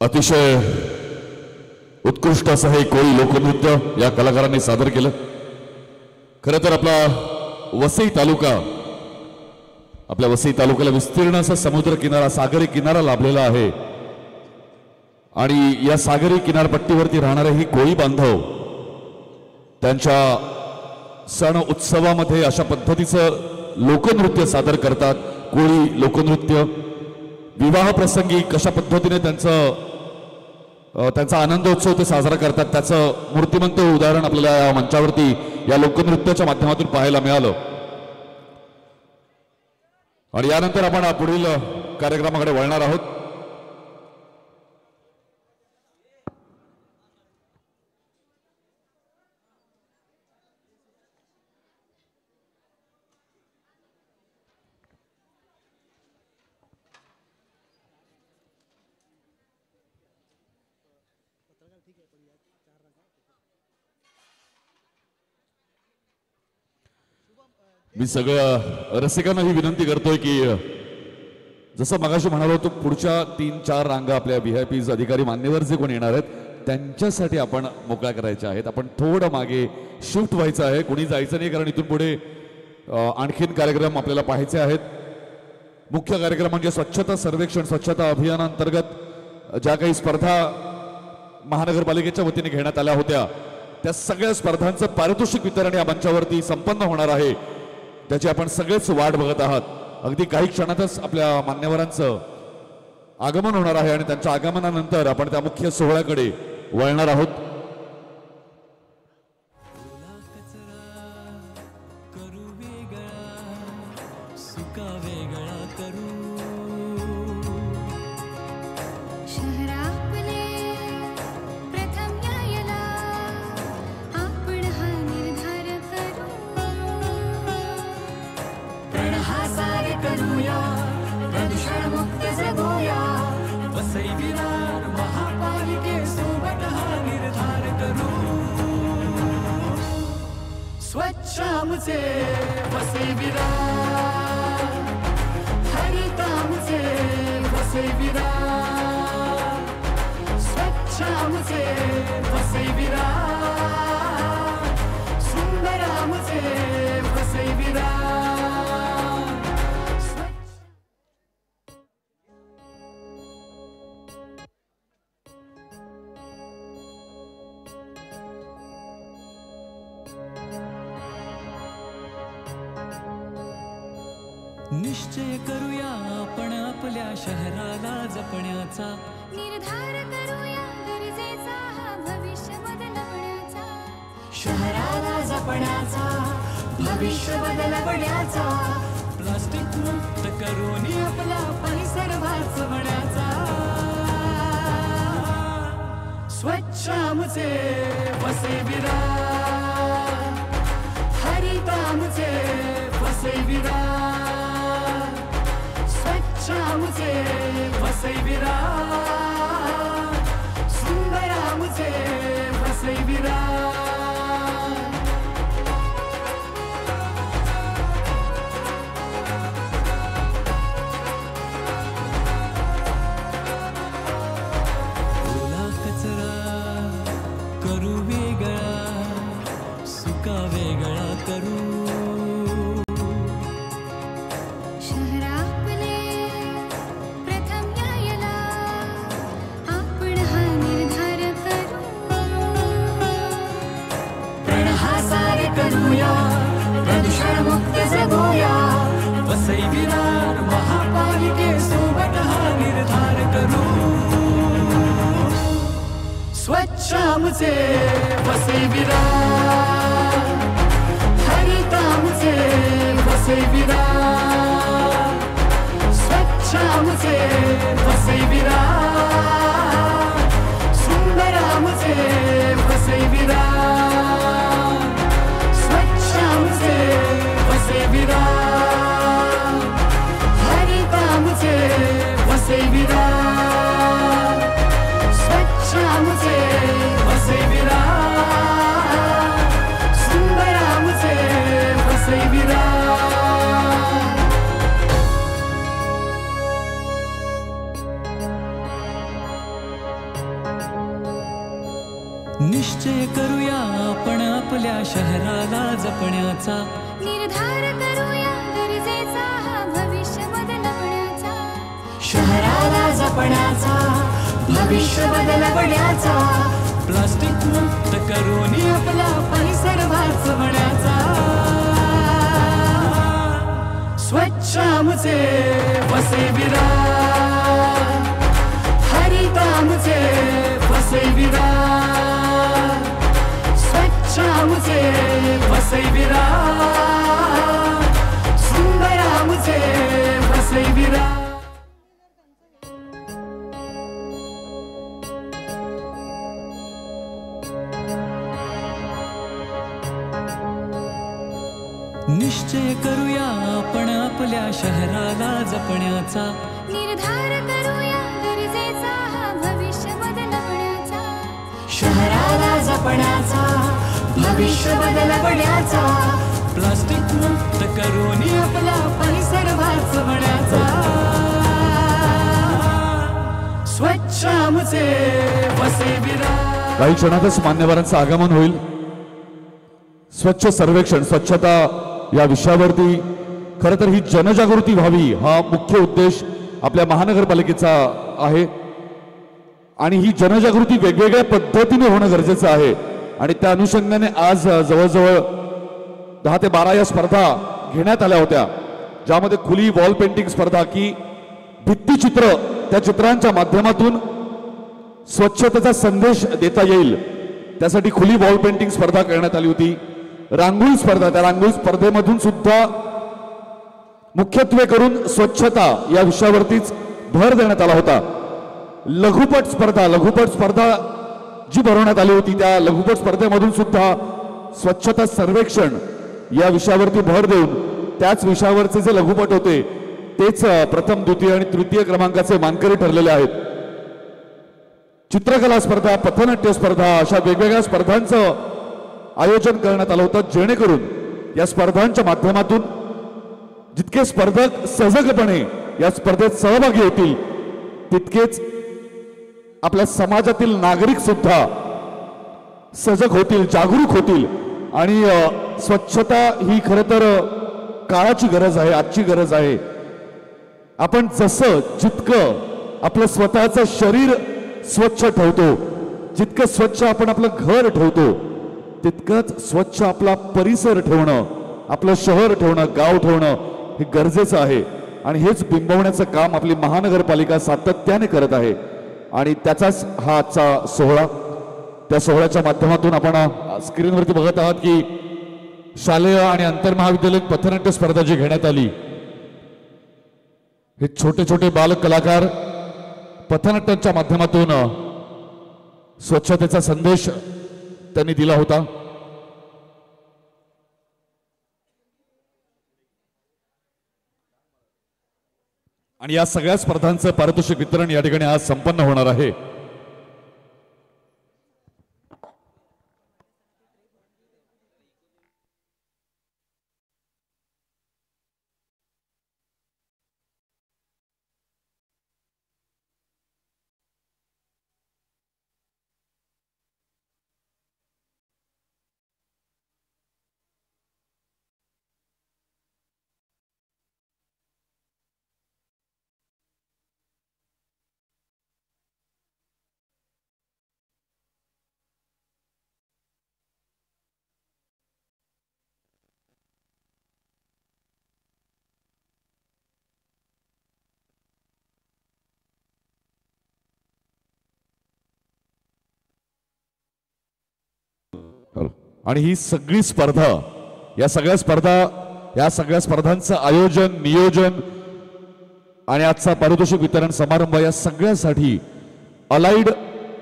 अतिशय उत्कृष्ट असं हे कोळी लोकनृत्य या कलाकारांनी सादर केलं. खरं तर आपला वसई तालुका, आपल्या वसई तालुक्याला विस्तीर्ण असा समुद्र किनारा, सागरी किनारा लाभलेला आहे आणि या सागरी किनारपट्टीवरती राहणारे ही कोळी बांधव त्यांच्या सण उत्सवामध्ये अशा पद्धतीचं लोकनृत्य सादर करतात. कोळी लोकनृत्य विवाह प्रसंगी कशा पद्धतीने त्यांचा आनंदोत्सव ते साजरा करतात त्याचं मूर्तिमंत उदाहरण आपल्याला या मंचावरती या लोकनृत्याच्या माध्यमातून पाहायला मिळालं. आणि यानंतर आपण पुढील कार्यक्रमाकडे वळणार आहोत. मी सगळ्या रसिकांना ही विनंती करतोय की जसं मगाशी म्हणालो होतो, पुढच्या 3-4 रांगा आपल्या VIP अधिकारी मान्यवर जे कोण येणार आहेत त्यांच्यासाठी आपण मोकळ्या करायच्या आहेत. आपण थोडं मागे शिफ्ट व्हायचं आहे, कोणी जायचं नाही, कारण इथून पुढे आणखीन कार्यक्रम आपल्याला पाहायचे आहेत. मुख्य कार्यक्रम म्हणजे स्वच्छता सर्वेक्षण, स्वच्छता अभियानांतर्गत ज्या काही स्पर्धा महानगरपालिकेच्या वतीने घेण्यात आल्या होत्या त्या सगळ्या स्पर्धांचं पारितोषिक वितरण या मंचावरती संपन्न होणार आहे. त्याची आपण सगळेच वाट बघत आहात. अगदी काही क्षणातच आपल्या मान्यवरांचं आगमन होणार आहे आणि त्यांच्या आगमनानंतर आपण त्या मुख्य सोहळ्याकडे वळणार आहोत. स्वच्छ आमचे वसई विरार, हरित आमचे वसई विरार, स्वच्छ आमचे वसई विरार, सुंदर आमचे वसई विरार. निश्चय करूया आपण आपल्या शहराला जपण्याचा, निर्धार करूया गरजेचा हा भविष्य बदलवण्याचा, शहराला जपण्याचा, भविष्य बदलवण्याचा, प्लास्टिक मुक्त करून आपला परिसर वाचवण्याचा. स्वच्छ आमचे वसई विरार, हरित आमचे वसई विरार, आमचे वसई विरार, सुंदर आमचे वसई विरार. ओला कचरा करू वेगळा, सुका वेगळा करू. प्रदूषण मुक्त जगूया, वसई विरार महापालिकेसोबत हा निर्धार करू. स्वच्छ आमचे वसई विरार, हरित आमचे वसई विरार, स्वच्छ आमचे वसई विरार, सुंदर आमचे वसई विरार. निश्चय करूया आपण आपल्या शहराला जपण्याचा निर्धार करूया गरजेचा हा भविष्य बदलवण्याचा शहराला जपण्याचा भविष्य बदलवण्याचा प्लास्टिक मुक्त करून आपला परिसर वाचवण्याचा स्वच्छ आमचे वसई विरार हरित आमचे वसई विरार स्वच्छ आमचे वसई विरार सुंदर आमचे वसई विरार निश्चय करूया आपण आपल्या शहराला जपण्याचा निर्धार करूया गरजेचा हा भविष्य बदलवण्याचा शहराला जपण्याचा भविष्य बदलवण्याचा प्लास्टिक मुक्त करून आपला परिसर वाचवण्याचा स्वच्छ आमचे वसई विरार काही क्षणातच मान्यवरांचं आगमन होईल. स्वच्छ सर्वेक्षण स्वच्छता या विषयावरती खरं तर ही जनजागृती व्हावी हा मुख्य उद्देश आपल्या महानगरपालिकेचा आहे आणि ही जनजागृती वेगवेगळ्या पद्धतीने होणं गरजेचं आहे आणि त्या अनुषंगाने आज जवळजवळ 10 ते 12 या स्पर्धा घेण्यात आल्या होत्या ज्यामध्ये खुली वॉल पेंटिंग स्पर्धा की भित्तिचित्र त्या चित्रांच्या माध्यमातून स्वच्छतेचा संदेश देता येईल त्यासाठी खुली वॉल पेंटिंग स्पर्धा करण्यात आली होती. रांगोळी स्पर्धा त्या रांगोळी स्पर्धेमधून सुद्धा मुख्यत्वे करून स्वच्छता या विषयावरतीच भर देण्यात आला होता. लघुपट स्पर्धा जी भरवण्यात आली होती त्या लघुपट स्पर्धेमधून सुद्धा स्वच्छता सर्वेक्षण या विषयावरती भर देऊन त्याच विषयावरचे जे लघुपट होते तेच प्रथम द्वितीय आणि तृतीय क्रमांकाचे मानकरी ठरलेले आहेत. चित्रकला स्पर्धा पथनाट्य स्पर्धा अशा वेगवेगळ्या स्पर्धांचं आयोजन करण्यात आलं होतं जेणेकरून या स्पर्धांच्या माध्यमातून जितके स्पर्धक सजगपणे या स्पर्धेत सहभागी होतील तितकेच आपल्या समाजातील नागरिक सुद्धा सजग होतील जागरूक होतील आणि स्वच्छता ही खरं तर काळाची गरज आहे आजची गरज आहे. आपण जसं जितकं आपलं स्वतःचं शरीर स्वच्छ ठेवतो जितकं स्वच्छ आपण आपलं घर ठेवतो तितकंच स्वच्छ आपला परिसर ठेवणं आपलं शहर ठेवणं गाव ठेवणं हे गरजेचं आहे आणि हेच बिंबवण्याचं काम आपली महानगरपालिका सातत्याने करत आहे आणि त्याचाच हा आजचा सोहळा. त्या सोहळ्याच्या माध्यमातून आपण स्क्रीनवरती बघत आहात की शालेय आणि आंतरमहाविद्यालयीन पथनाट्य स्पर्धा जी घेण्यात आली हे छोटे छोटे बालक कलाकार पथनाट्यांच्या माध्यमातून स्वच्छतेचा संदेश त्यांनी दिला होता. आणि या सगळ्या स्पर्धांचं पारितोषिक वितरण या ठिकाणी आज संपन्न होणार आहे. आणि ही सगळी स्पर्धा या सगळ्या स्पर्धांचं आयोजन नियोजन आणि आजचा पारितोषिक वितरण समारंभ या सगळ्यासाठी अलाइड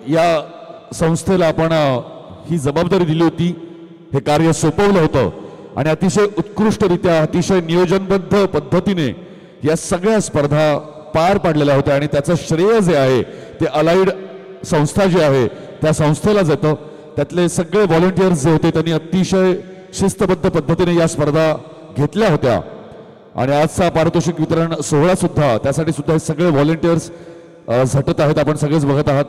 या संस्थेला आपण ही जबाबदारी दिली होती. हे कार्य सोपवलं होतं आणि अतिशय उत्कृष्टरित्या अतिशय नियोजनबद्ध पद्धतीने या सगळ्या स्पर्धा पार पाडलेल्या होत्या आणि त्याचं श्रेय जे आहे ते अलाइड संस्था जी आहे त्या संस्थेला जातं. त्यातले सगळे व्हॉलंटियर्स जे होते त्यांनी अतिशय शिस्तबद्ध पद्धतीने या स्पर्धा घेतल्या होत्या आणि आजचा पारितोषिक वितरण सोहळा सुद्धा त्यासाठी सुद्धा हे सगळे व्हॉलंटियर्स झटत आहेत. आपण सगळेच बघत आहात.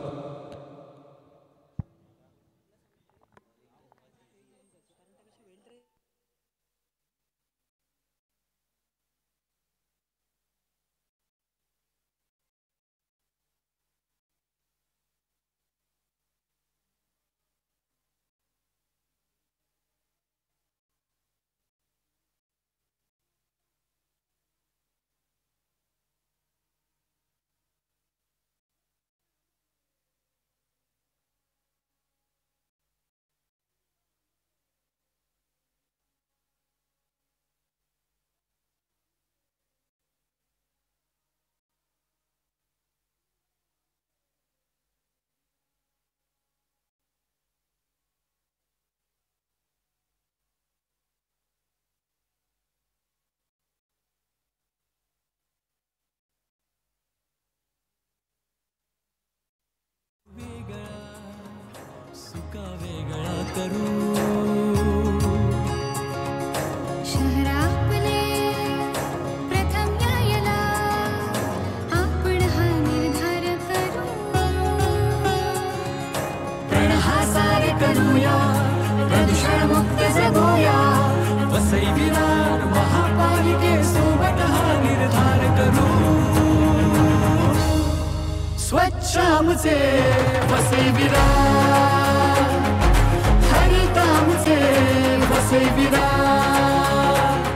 करू शहरापले प्रथम यायला आपण हा निर्धार करू प्रण हा सारे करूया प्रदूषण मुक्त जगूया वसई विरार महापालिकेसोबत हा निर्धार करू स्वच्छ आमचे वसई विरार हरित आमचे वसई विरार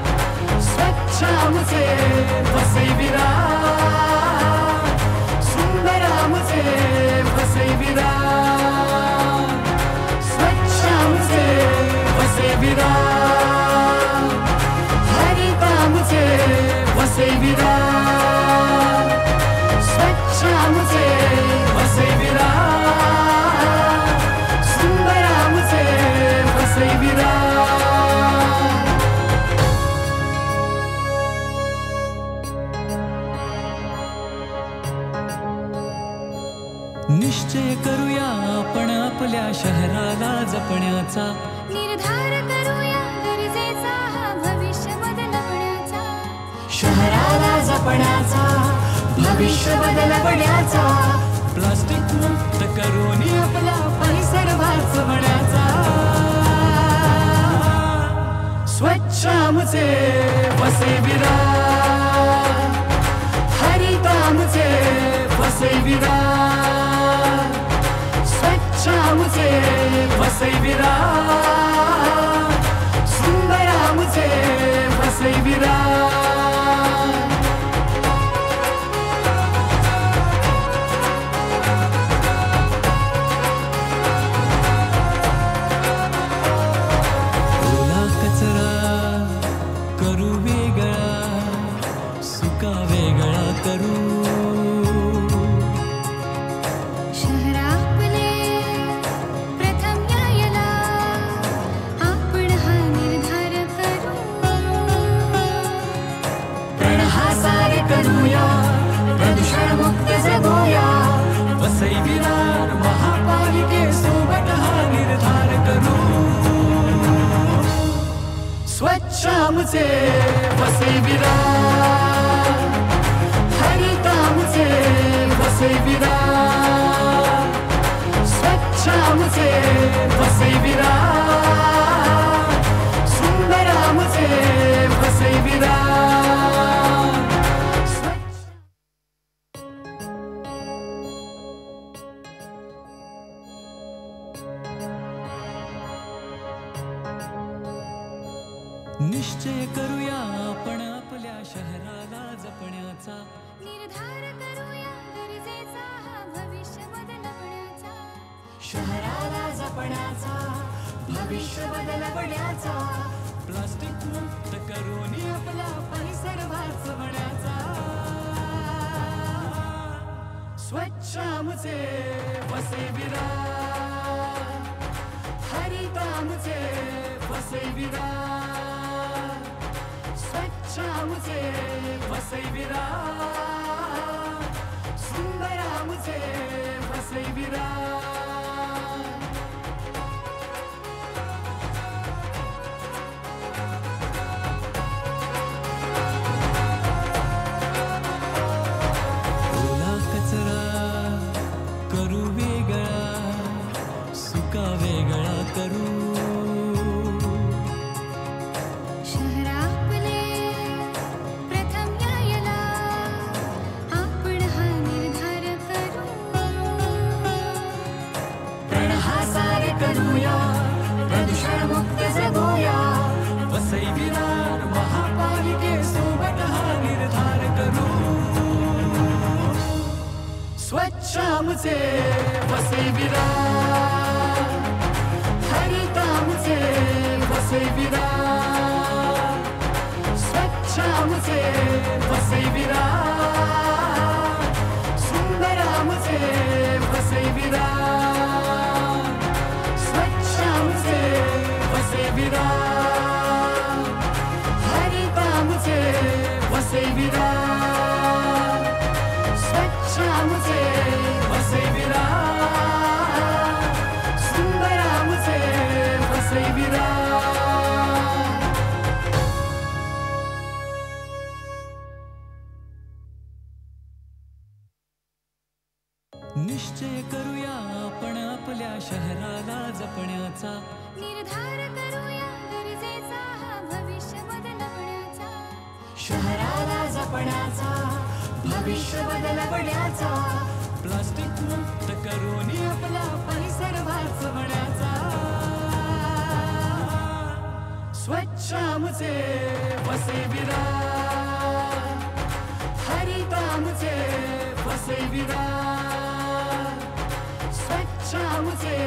स्वच्छ आमचे वसई विरार सुंदर आमचे वसई विरार स्वच्छ आमचे वसई विरार हरित आमचे वसई विरार स्वच्छ आमचे वसई विरार सुंदर आमचे वसई विरार निश्चय करूया आपण आपल्या शहराला जपण्याचा निर्धार करूया गरजेचा हा भविष्य बदलवण्याचा शहराला जपण्याचा भविष्य बदलवण्याचा प्लास्टिक मुक्त करून आपला परिसर वाचवण्याचा स्वच्छ आमचे वसई विरार हरित आमचे वसई विरार स्वच्छ आमचे वसई विरार सुंदर आमचे वसई विरार ओला कचरा करू वेगळा सुका वेगळा करू शहरापले प्रथम यायला आपण हा निर्धार करू प्रण हा सारे करूया प्रदूषण मुक्त जगूया वसई विरार महापालिकेसोबत हा निर्धार करू स्वच्छ आमचे वसई विरार हरित आमचे वसई विरार स्वच्छ आमचे वसई विरार सुंदर आमचे वसई विरार निश्चय करूया आपण आपल्या शहराला जपण्याचा निर्धार करूया गरजेचा हा भविष्य बदलवण्याचा शहराला जपण्याचा भविष्य बदलवण्याचा प्लास्टिक मुक्त करून आपला परिसर वाचवण्याचा स्वच्छ आमचे वसई विरार हरित आमचे वसई विरार स्वच्छ आमचे वसई विरार सुंदर आमचे वसई विरार ओला कचरा करू वेगळा सुका वेगळा करू शहरापले प्रथम यायला आपण हा निर्धार करू प्रण हा सारे करूया प्रदूषण मुक्त जगूया वसई विरार महापालिकेसोबत हा निर्धार करू स्वच्छ आमचे वसई विरार हरित आमचे वसई विरार स्वच्छ आमचे वसई विरार सुंदर आमचे वसई विरार स्वच्छ आमचे वसई विरार हरित आमचे वसई विरार स्वच्छ आमचे वसई विरार सुंदर आमचे निश्चय करूया आपण आपल्या शहराला जपण्याचा निर्धार करूया गरजेचा हा भविष्य बदलवण्याचा शहराला जपण्याचा भविष्य बदलवण्याचा प्लास्टिक मुक्त करून आपला परिसर वाचवण्याचा स्वच्छ आमचे वसे विरार हरित आमचे वसे विरार स्वच्छ आमचे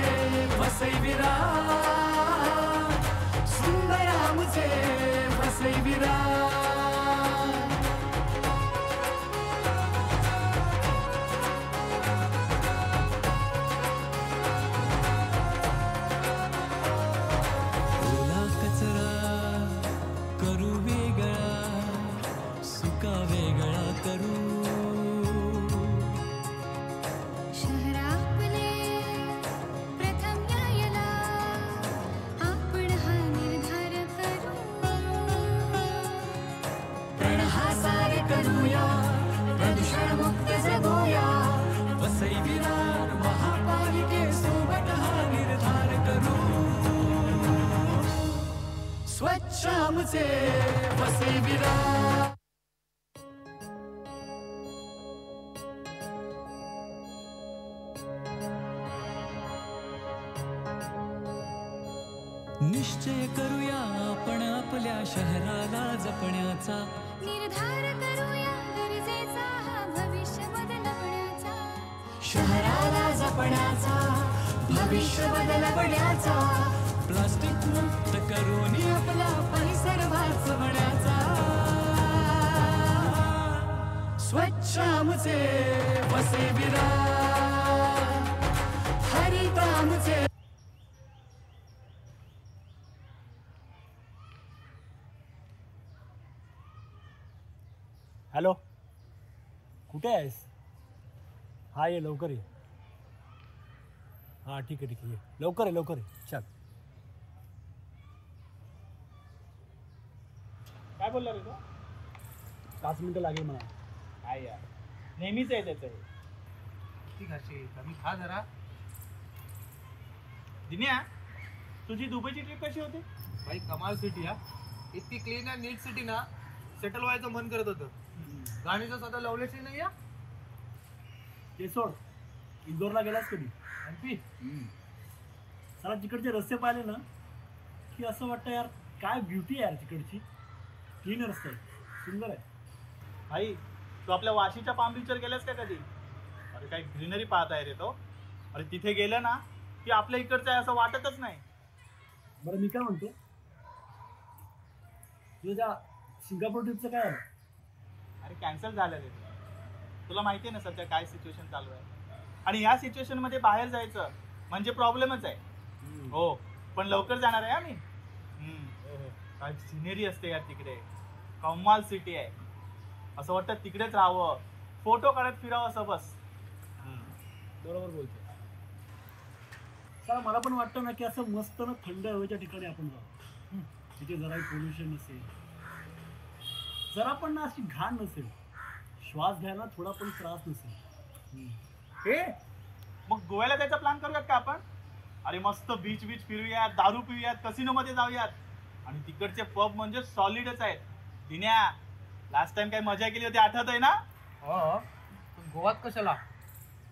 वसे विरार सुंदर आमचे वसे विरार ओला कचरा करू वेगळा सुका वेगळा करू शहर आपले प्रथम यायला आपण हा निर्धार करू प्रण हा सारे करूया प्रदूषण मुक्त जगूया वसई विरार महापालिकेसोबत हा निर्धार करू स्वच्छ आमचे वसई विरार निश्चय करूया आपण आपल्या शहराला जपण्याचा निर्धार करूया गरजेचा हा भविष्य बदलवण्याचा शहराला जपण्याचा भविष्य बदलवण्याचा प्लास्टिक मुक्त करून आपला परिसर वाचवण्याचा स्वच्छ आमचे वसे विरार हरित आमचे हॅलो कुठे आहेस हा ये लवकर ये हां ठीक आहे ये लवकर ये चल काय बोलला रे तो 5 मिनिटं लागेल मला काय यार नेहमीच आहे त्याचं हे ठीक आहे कमी खा जरा दिन्या तुझी दुबईची ट्रिप कशी होती भाई कमाल सिटी हा इतकी क्लीन अँड नीट सिटी ना सेटल व्हायचं मन करत होतं गाणीचं स्वतः लवलेशी नाही या ते सोड इंदोरला गेलास कधी आणखी चला तिकडचे रस्ते पाहिले ना की असं वाटतं यार काय ब्युटी आहे यार तिकडची क्लीन रस्ते सुंदर आहे भाई तू आपल्या वाशीच्या पाम बीचवर गेलास का कधी अरे काय ग्रीनरी पाहत आहे रे तो अरे तिथे गेलं ना की आपल्या इकडचं आहे असं वाटतच नाही बरं मी काय म्हणतो तुझ्या सिंगापूर ट्रिपचं काय आहे अरे कॅन्सल झालं रे तुला माहिती आहे ना सध्या काय सिच्युएशन चालू आहे आणि या सिच्युएशन मध्ये बाहेर जायचं म्हणजे प्रॉब्लेमच आहे हो पण लवकर जाणार आहे आम्ही काय सिनेरी असते यार तिकडे कमाल सिटी आहे असं वाटतं तिकडेच राहावं फोटो काढत फिरावं असं बस बरोबर बोलतो मला पण वाटतं ना की असं मस्त ना थंड हवेच्या ठिकाणी आपण जाऊ तिथे जराही पोल्युशन नसेल जरा पण ना अशी घाण नसेल श्वास घ्यायला थोडा पण त्रास नसेल हे मग गोव्याला जायचा प्लॅन करूयात का आपण अरे मस्त बीच फिरूयात दारू पिऊयात कसिनो मध्ये जाऊयात आणि तिकडचे पब म्हणजे सॉलिडच आहेत दिन्या लास्ट टाइम काय मजा केली होती आठवत आहे ना हो गोवात कशाला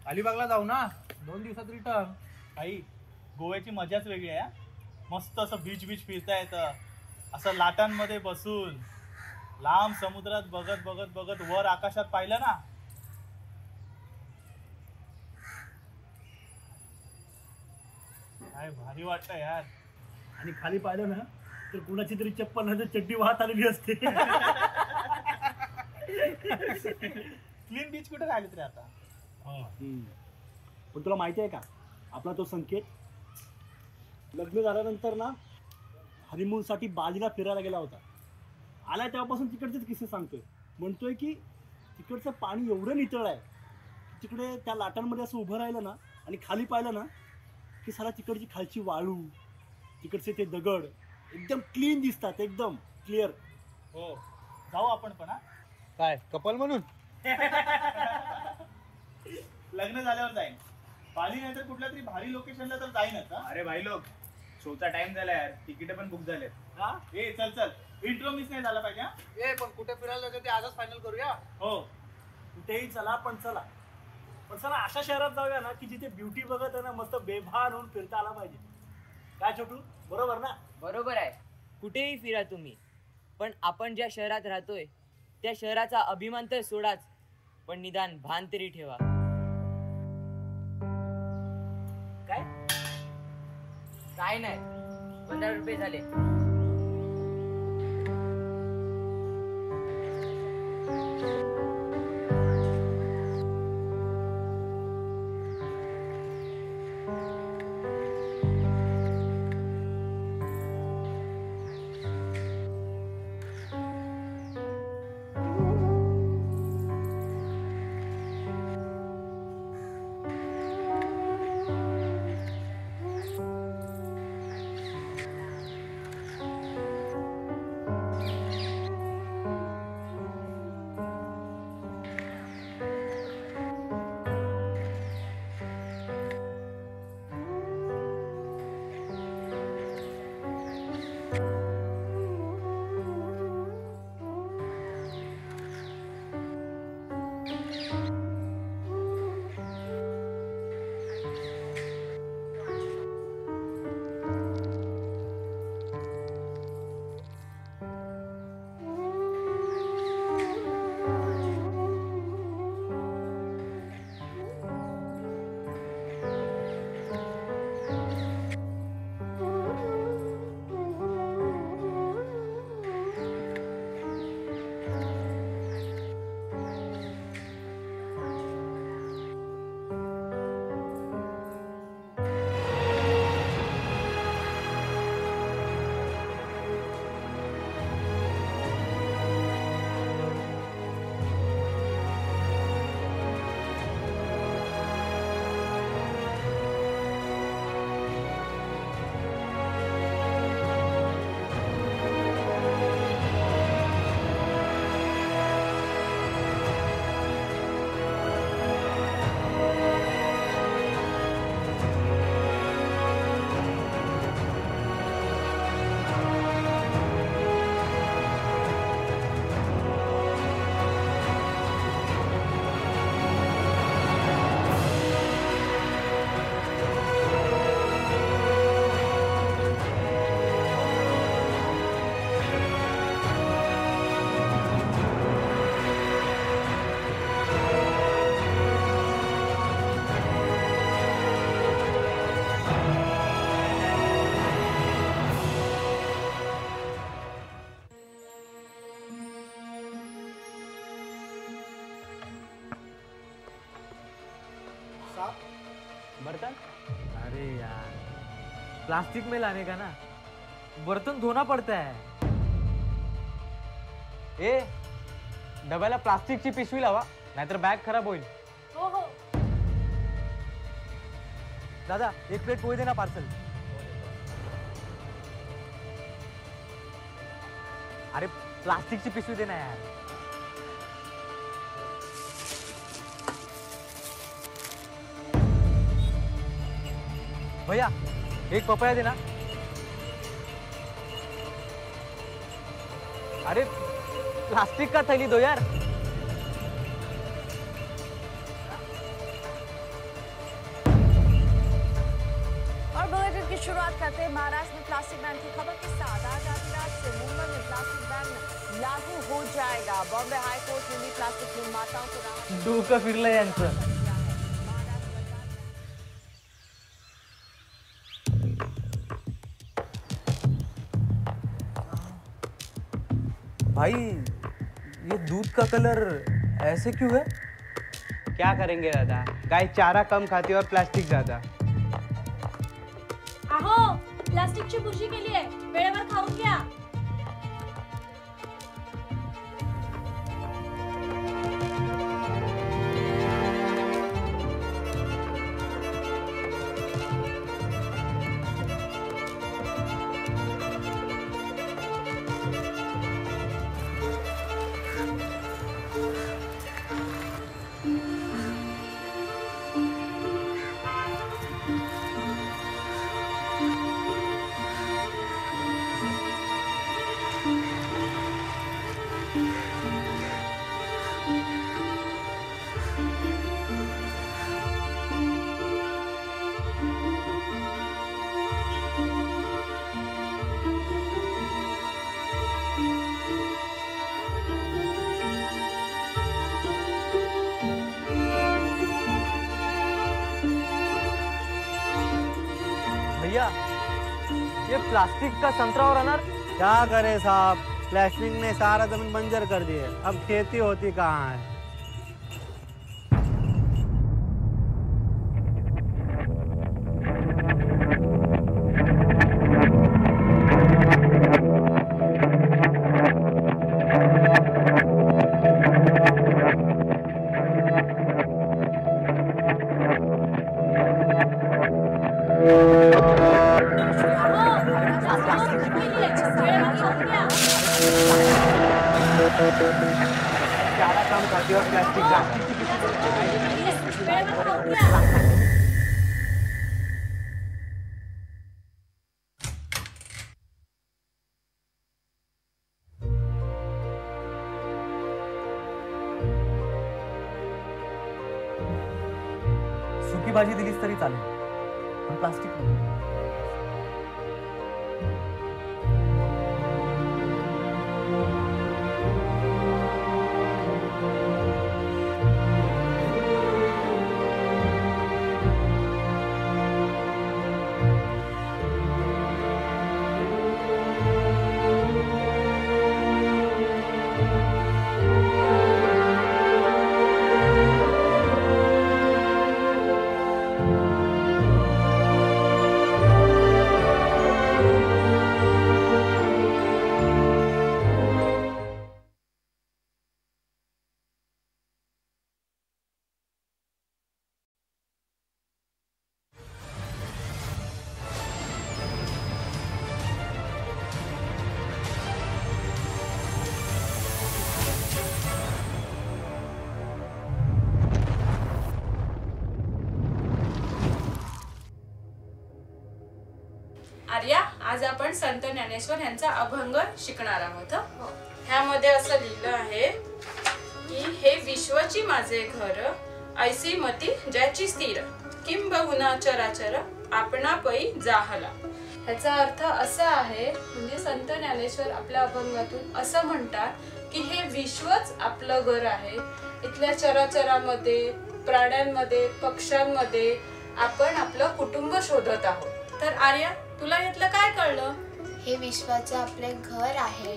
अलिबागला जाऊ ना 2 दिवसात रिटर्न आई गोव्याची मजाच वेगळी आहे मस्त असं बीच फिरता येतं असं लाटांमध्ये बसून लांब समुद्रात बघत वर आकाशात पाहिलं ना काय भारी वाटतं यार आणि खाली पाहिलं ना तर कुणाची तरी चप्पल नाही तर चड्डी वाहत आलेली असते क्लीन बीच कुठे राहिलेत रे आता पण तुला माहिती आहे का आपला तो संकेत लग्न झाल्यानंतर ना हनीमूनसाठी बालीला फिरायला गेला होता आलाय तेव्हापासून तिकडचेच किस्से सांगतोय म्हणतोय की तिकडचं पाणी एवढं नितळ आहे तिकडे त्या लाटांमध्ये असं उभं राहिलं ना आणि खाली पाहिलं ना की साला तिकडची खालची वाळू तिकडचे ते दगड एकदम क्लीन दिसतात एकदम क्लिअर हो जाऊ आपण पण हा काय कपल म्हणून लग्न झाल्यावर जाईन. बाली नाही तर कुठल्या तरी भारी लोकेशनला तर जाईनच. अरे भाई लोक, शोचा टाइम झाला यार, तिकीट पण बुक झालेत. हा ए चल चल, इंट्रो मिस नाही झाला पाहिजे. ए पण कुठे फिरायला जायचं ते आजच फायनल करूया. हो कुठेही चला पण चला, पण चला अशा शहरात जाऊया ना की जिथे ब्युटी बघत आहे ना मस्त बेभान होऊन फिरता आला पाहिजे. काय छोटू, बरोबर ना? बरोबर आहे. कुठेही फिरा तुम्ही, पण आपण ज्या शहरात राहतोय त्या शहराचा अभिमान तर सोडाच, पण निदान भान तरी ठेवा. काय नाही, 15 रुपये झाले. बर्तन? अरे यार, प्लास्टिक में लाने का ना, बर्तन धोना पड़ता है. ए, डब्याला प्लास्टिकची पिशवी लावा, नाहीतर बॅग खराब होईल. हो हो. दादा, एक प्लेट पोहे देना पार्सल. अरे प्लास्टिकची पिशवी देना यार. भैया, एक पपाया देना. अरे प्लास्टिक का थैली दो यार. और बुलेटिन की शुरुआत करते हैं महाराष्ट्र में प्लास्टिक बैन की खबर के साथ. आज आधी रात से मुंबई में प्लास्टिक बैन लागू हो जाएगा. बॉम्बे हाई कोर्ट ने भी प्लास्टिक निर्माताओं को राहत. डोकं फिरलं यांचं. भाई, ये दूध का कलर ऐसे क्यों है? क्या करेंगे दादा, गाय चारा कम खाती है और प्लास्टिक ज्यादा. अहो, प्लास्टिकची बुरशी केली आहे, वेळेवर खाऊन घ्या. भैया ये प्लास्टिक का संतरा और अनार क्या करे साहब, प्लास्टिक ने सारा जमीन बंजर कर दी है, अब खेती होती कहाँ है। ज्यादा काम खाती और प्लास्टिक सुकी भाजी दिलीस तरी चालेल, पण प्लास्टिक नको. आर्या, आज आपण संत ज्ञानेश्वर यांचा अभंग शिकणार आहोत. ह्यामध्ये असं लिहिलं आहे की हे विश्वची माझे घर, ऐसी मती ज्याची स्थिर, किंबहुना चराचर आपणा पै जाहला. ह्याचा अर्थ असा आहे, म्हणजे संत ज्ञानेश्वर आपल्या अभंगातून असं म्हणतात की हे विश्वच आपलं घर आहे. इथल्या चराचरामध्ये, प्राण्यांमध्ये, पक्ष्यांमध्ये आपण आपलं कुटुंब शोधत आहोत. तर आर्या, तुला यातलं काय कळलं? हे विश्वाचे आपले घर आहे,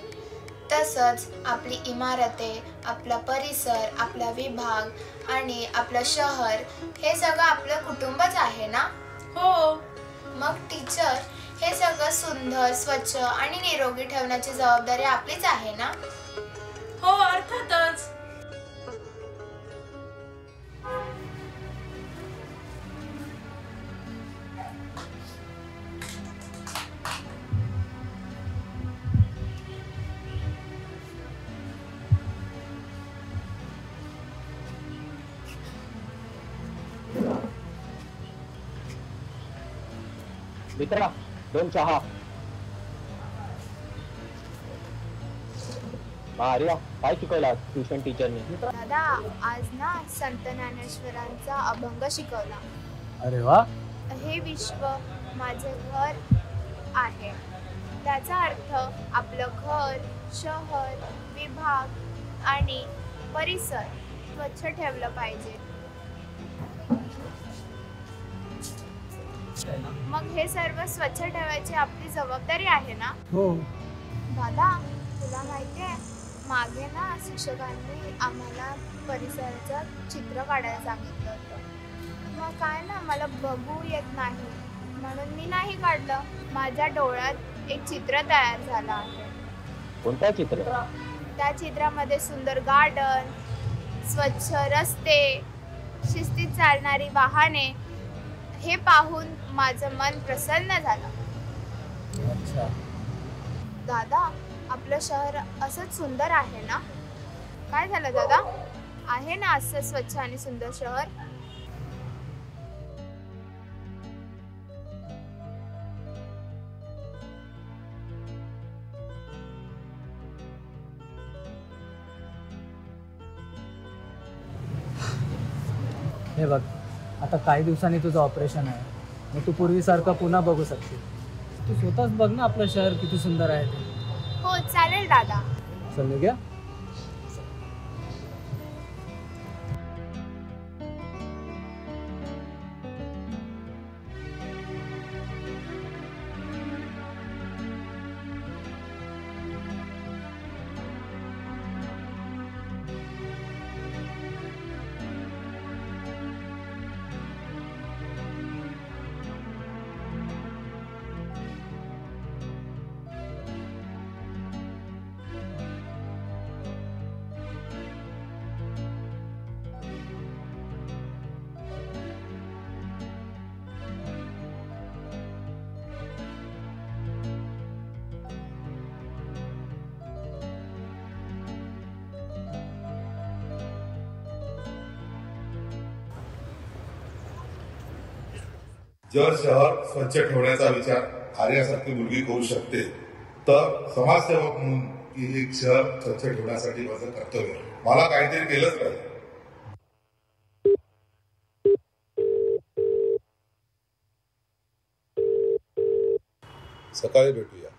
तसंच आपली इमारते, आपला परिसर, आपला विभाग आणि आपलं शहर हे सगळं आपलं कुटुंबच आहे ना? हो. मग टीचर, हे सगळं सुंदर, स्वच्छ आणि निरोगी ठेवण्याची जबाबदारी आपलीच आहे ना? हो, अर्थातच. मित्रा, 2 चहा. आर्या, काय शिकवला ट्युशन टीचरने? दादा, आज ना संत ज्ञानेश्वरांचा अभंग शिकवला. अरे वा. हे विश्व माझे घर आहे, त्याचा अर्थ आपलं घर, शहर, विभाग आणि परिसर स्वच्छ ठेवलं पाहिजे. मग हे सर्व स्वच्छ ठेवायची आपली जबाबदारी आहे ना? हो. दादा, तुला माहिती आहे, मागे ना शिक्षकांनी आम्हाला परिसराचं चित्र काढायला सांगितलं होतं. मग काय ना, मला बघू येत नाही म्हणून मी नाही काढलं. माझ्या डोळ्यात एक चित्र तयार झालं आहे. कोणतं चित्र? त्या चित्रामध्ये सुंदर गार्डन, स्वच्छ रस्ते, शिस्तीत चालणारी वाहने, हे पाहून माझं मन प्रसन्न झालं. अच्छा. दादा, आपलं शहर असंच सुंदर आहे ना? काय झालं दादा? आहे ना असं स्वच्छ आणि सुंदर शहर? हे बघ, आता काही दिवसांनी तुझं ऑपरेशन आहे, मग तू पूर्वीसारखं पुन्हा बघू शकशील. तू स्वतःच बघ ना आपलं शहर किती सुंदर आहे ते. हो, चालेल दादा. चल निघूया. जर शहर स्वच्छ ठेवण्याचा विचार आर्यासारखी मुलगी करू शकते तर समाजसेवक म्हणून की एक शहर स्वच्छ ठेवण्यासाठी माझं कर्तव्य मला काहीतरी केलंच पाहिजे. सकाळी भेटूया.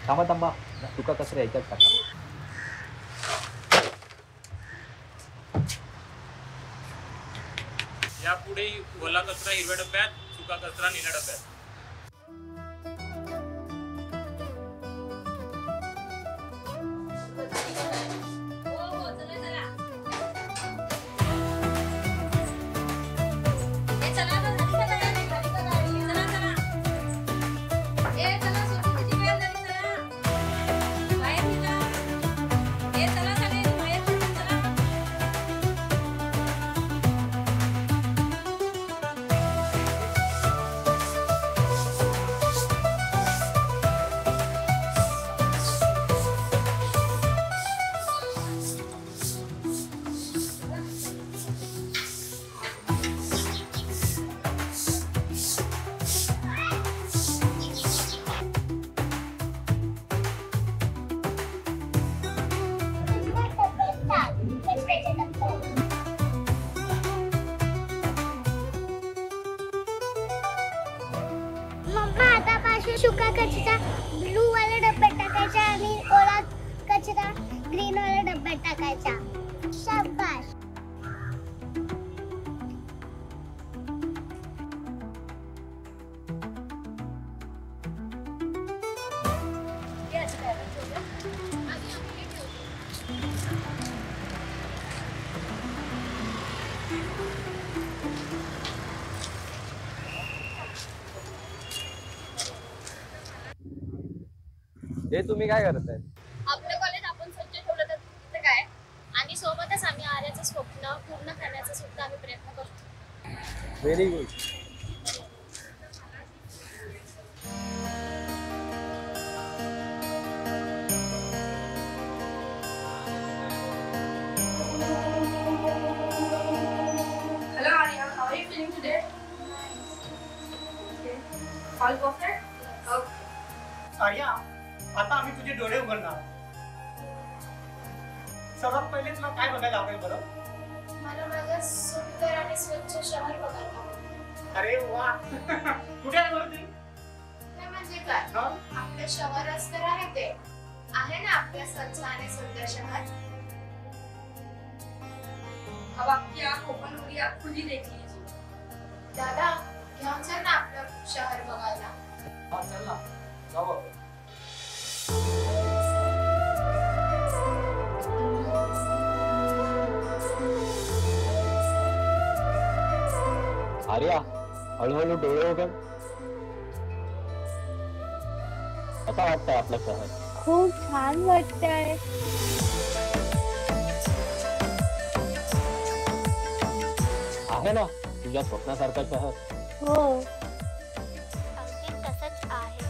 थांबा थांबा तुका कचरा याच्यात टाका. यापुढे ओला कचरा हिरव्या डब्यात, सुका कचरा निळ्या डब्यात. सुका कचरा ब्लू वाल्या डब्यात टाकायचा आणि ओला कचरा ग्रीन वाल्या डब्यात टाकायचा. शाबास. हे तुम्ही काय करताय? आपलं कॉलेज आपण स्वच्छ ठेवलं तर तिथे काय, आणि सोबतच आम्ही आर्याचं स्वप्न पूर्ण करण्याचा सुद्धा आम्ही प्रयत्न करतो. Very good. Hello Arya, how are you feeling today? Okay. All perfect? Okay. Arya, आता आम्ही तुझे डोळे उघडणार. सर्वात पहिले तुला काय बघायला आवडेल बरं? मला माझं सुंदर आणि स्वच्छ शहर बघायला आवडेल. अरे वा. कुठे आहे बरं ती? नाही म्हणजे काय, आपलं शहरच तर आहे ते. आहे ना आपलं स्वच्छ आणि सुंदर शहर. अब आपकी आंख ओपन हो गई, आप खुद ही देख लीजिए. दादा घेऊन चल ना आपलं शहर बघायला. हा चल ना, जाऊ आपण. आर्या, हळूहळू डोळे उघड. कसं वाटतंय आपलं शहर? खूप छान वाटतंय. आहे ना तुझ्या स्वप्नासारखं शहर? हो. अगदी तसंच आहे.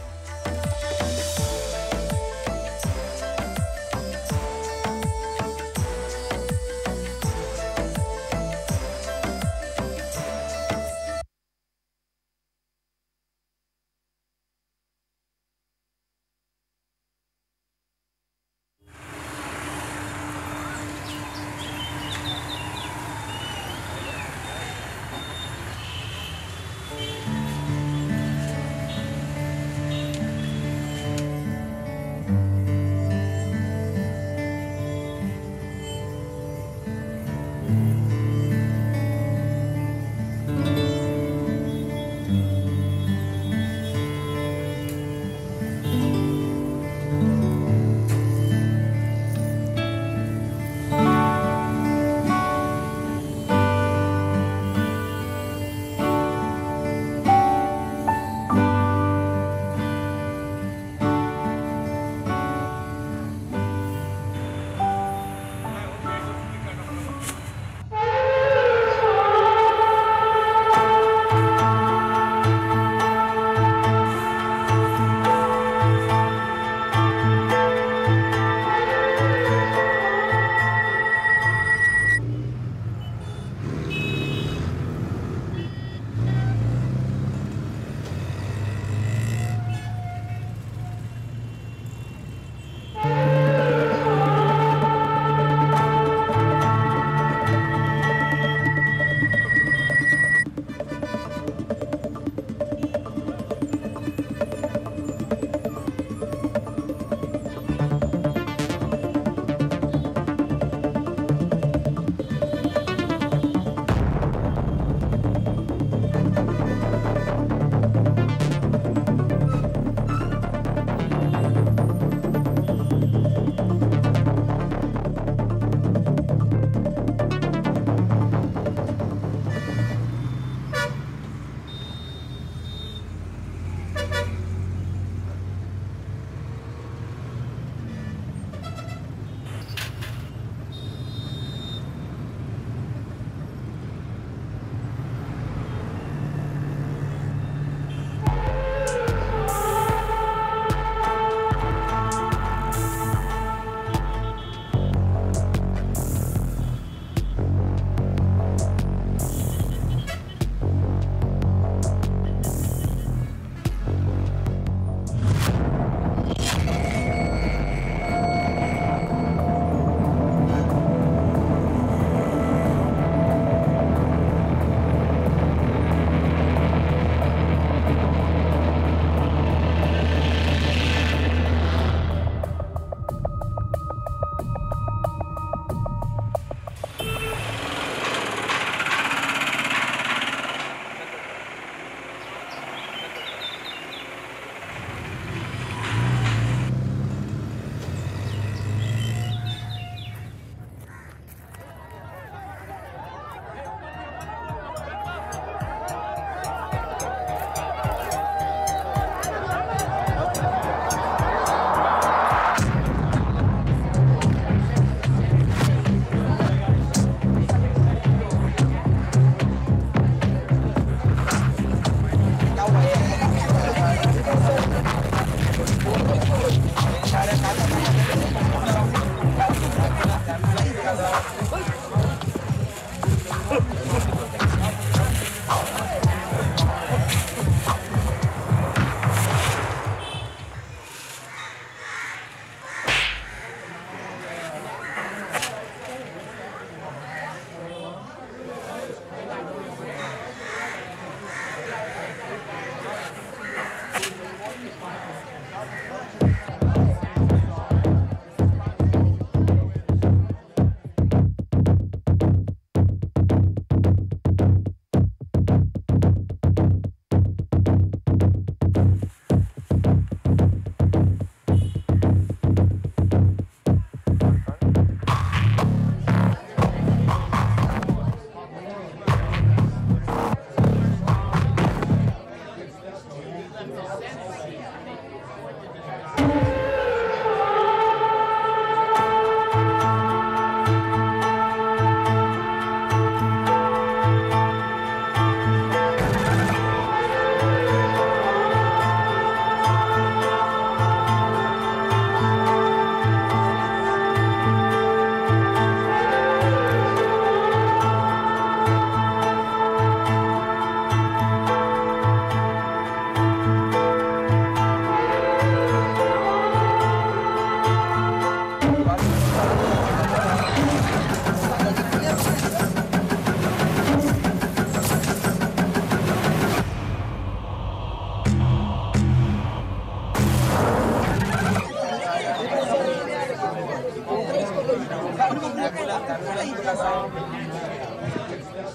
आपले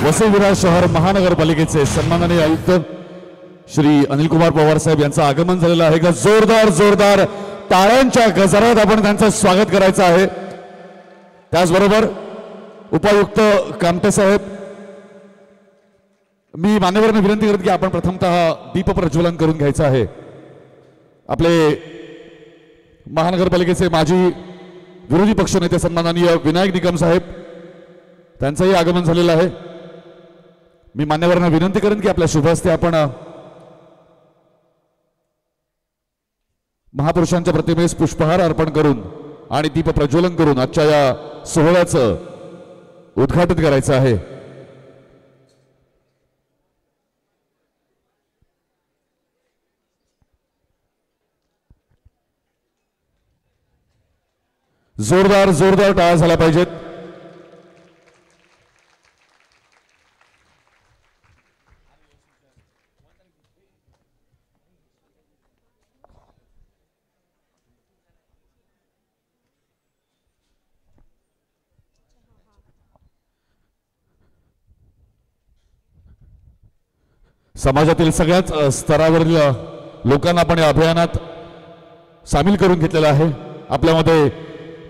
वसई विरार शहर महानगरपालिकेचे सन्माननीय आयुक्त श्री अनिल कुमार पवार साहेब यांचं आगमन झालेलं आहे का जोरदार जोरदार टाळ्यांच्या गजरात आपण त्यांचं स्वागत करायचं आहे. त्याचबरोबर उपायुक्त कामटे साहेब, मी मान्यवरांना विनंती करतो की आपण प्रथमतः दीप प्रज्वलन करून घ्यायचं आहे. आपले महानगरपालिकेचे माजी विरोधी पक्षनेते सन्माननीय विनायक निकम साहेब, त्यांचंही आगमन झालेलं आहे. मी मान्यवरांना विनंती करेन की आपल्या शुभ हस्ते आपण महापुरुषांच्या प्रतिमेस पुष्पहार अर्पण करून आणि दीप प्रज्वलन करून आजच्या या सोहळ्याचं उद्घाटन करायचं आहे. जोरदार जोरदार टाळ्या झाल्या पाहिजेत. समाजातील सगळ्याच स्तरावरील लोकांना आपण या अभियानात सामील करून घेतलेलं आहे. आपल्यामध्ये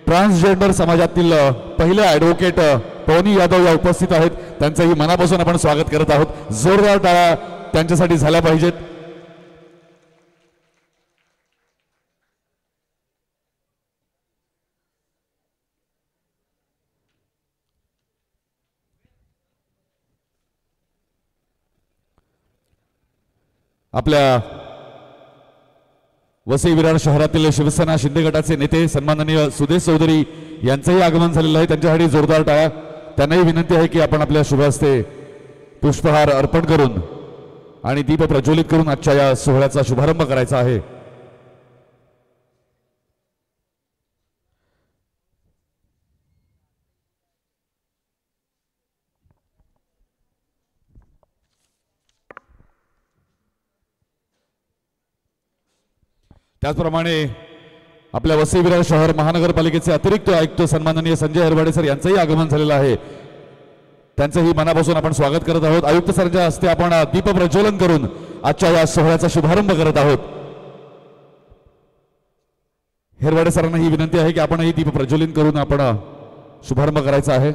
ट्रान्सजेंडर समाजातील पहिले ॲडव्होकेट पवनी यादव या उपस्थित आहेत. त्यांचंही मनापासून आपण स्वागत करत आहोत. जोरदार टाळ्या त्यांच्यासाठी झाल्या पाहिजेत. आपल्या वसई विरार शहरातील शिवसेना शिंदे गटाचे नेते सन्माननीय सुदेश चौधरी यांचंही आगमन झालेलं आहे. त्यांच्यासाठी जोरदार टाळ्या. त्यांनाही विनंती आहे की आपण आपल्या शुभ हस्ते पुष्पहार अर्पण करून आणि दीप प्रज्वलित करून आजच्या या सोहळ्याचा शुभारंभ करायचा आहे. त्याचप्रमाणे आपल्या वसई विरार शहर महानगरपालिकेचे अतिरिक्त आयुक्त सन्माननीय संजय हरवाडे सर यांचंही आगमन झालेलं आहे. त्यांचंही मनापासून आपण स्वागत करत आहोत. आयुक्त सरांच्या हस्ते आपण दीप प्रज्वलन करून आजच्या या सोहळ्याचा शुभारंभ करत आहोत. हेरवाडे सरांना ही विनंती आहे की आपणही दीप प्रज्वलन करून आपण शुभारंभ करायचा आहे.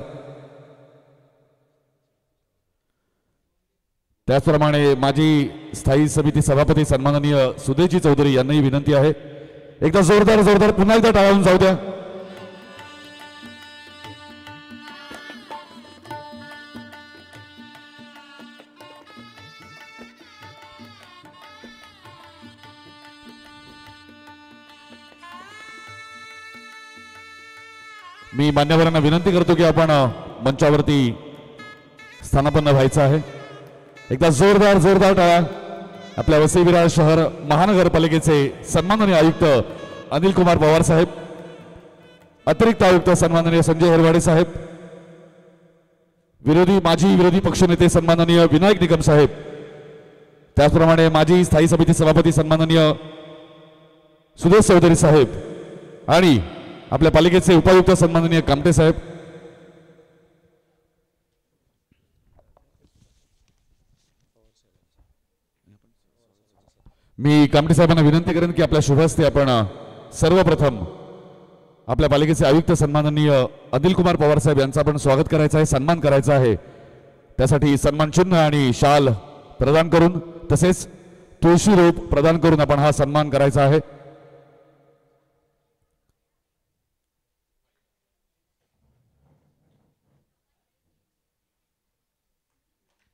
त्याचप्रमाणे माजी स्थायी समिती सभापती सन्माननीय सुदेशजी चौधरी यांनाही विनंती आहे. एकदा जोरदार जोरदार पुन्हा एकदा टाळून जाऊ द्या. मी मान्यवरांना विनंती करतो की आपण मंचावरती स्थानापन्न व्हायचं आहे. एकदा जोरदार जोरदार टाळ्या. आपल्या वसई विरार शहर महानगरपालिकेचे सन्माननीय आयुक्त अनिल कुमार पवार साहेब, अतिरिक्त आयुक्त सन्माननीय संजय हरवाडे साहेब, माजी विरोधी पक्षनेते सन्माननीय विनायक निकम साहेब, त्याचप्रमाणे माजी स्थायी समिती सभापती सन्माननीय सुदेश चौधरी साहेब आणि आपल्या पालिकेचे उपायुक्त सन्माननीय कामटे साहेब. मी कामटे साहेबांना विनंती करेन की आपल्या शुभ हस्ते आपण सर्वप्रथम आपल्या पालिकेचे आयुक्त सन्माननीय अनिल कुमार पवार साहेब यांचं आपण स्वागत करायचं आहे, सन्मान करायचा आहे. त्यासाठी सन्मान चिन्ह आणि शाल प्रदान करून तसेच तुळशी रोप प्रदान करून आपण हा सन्मान करायचा आहे.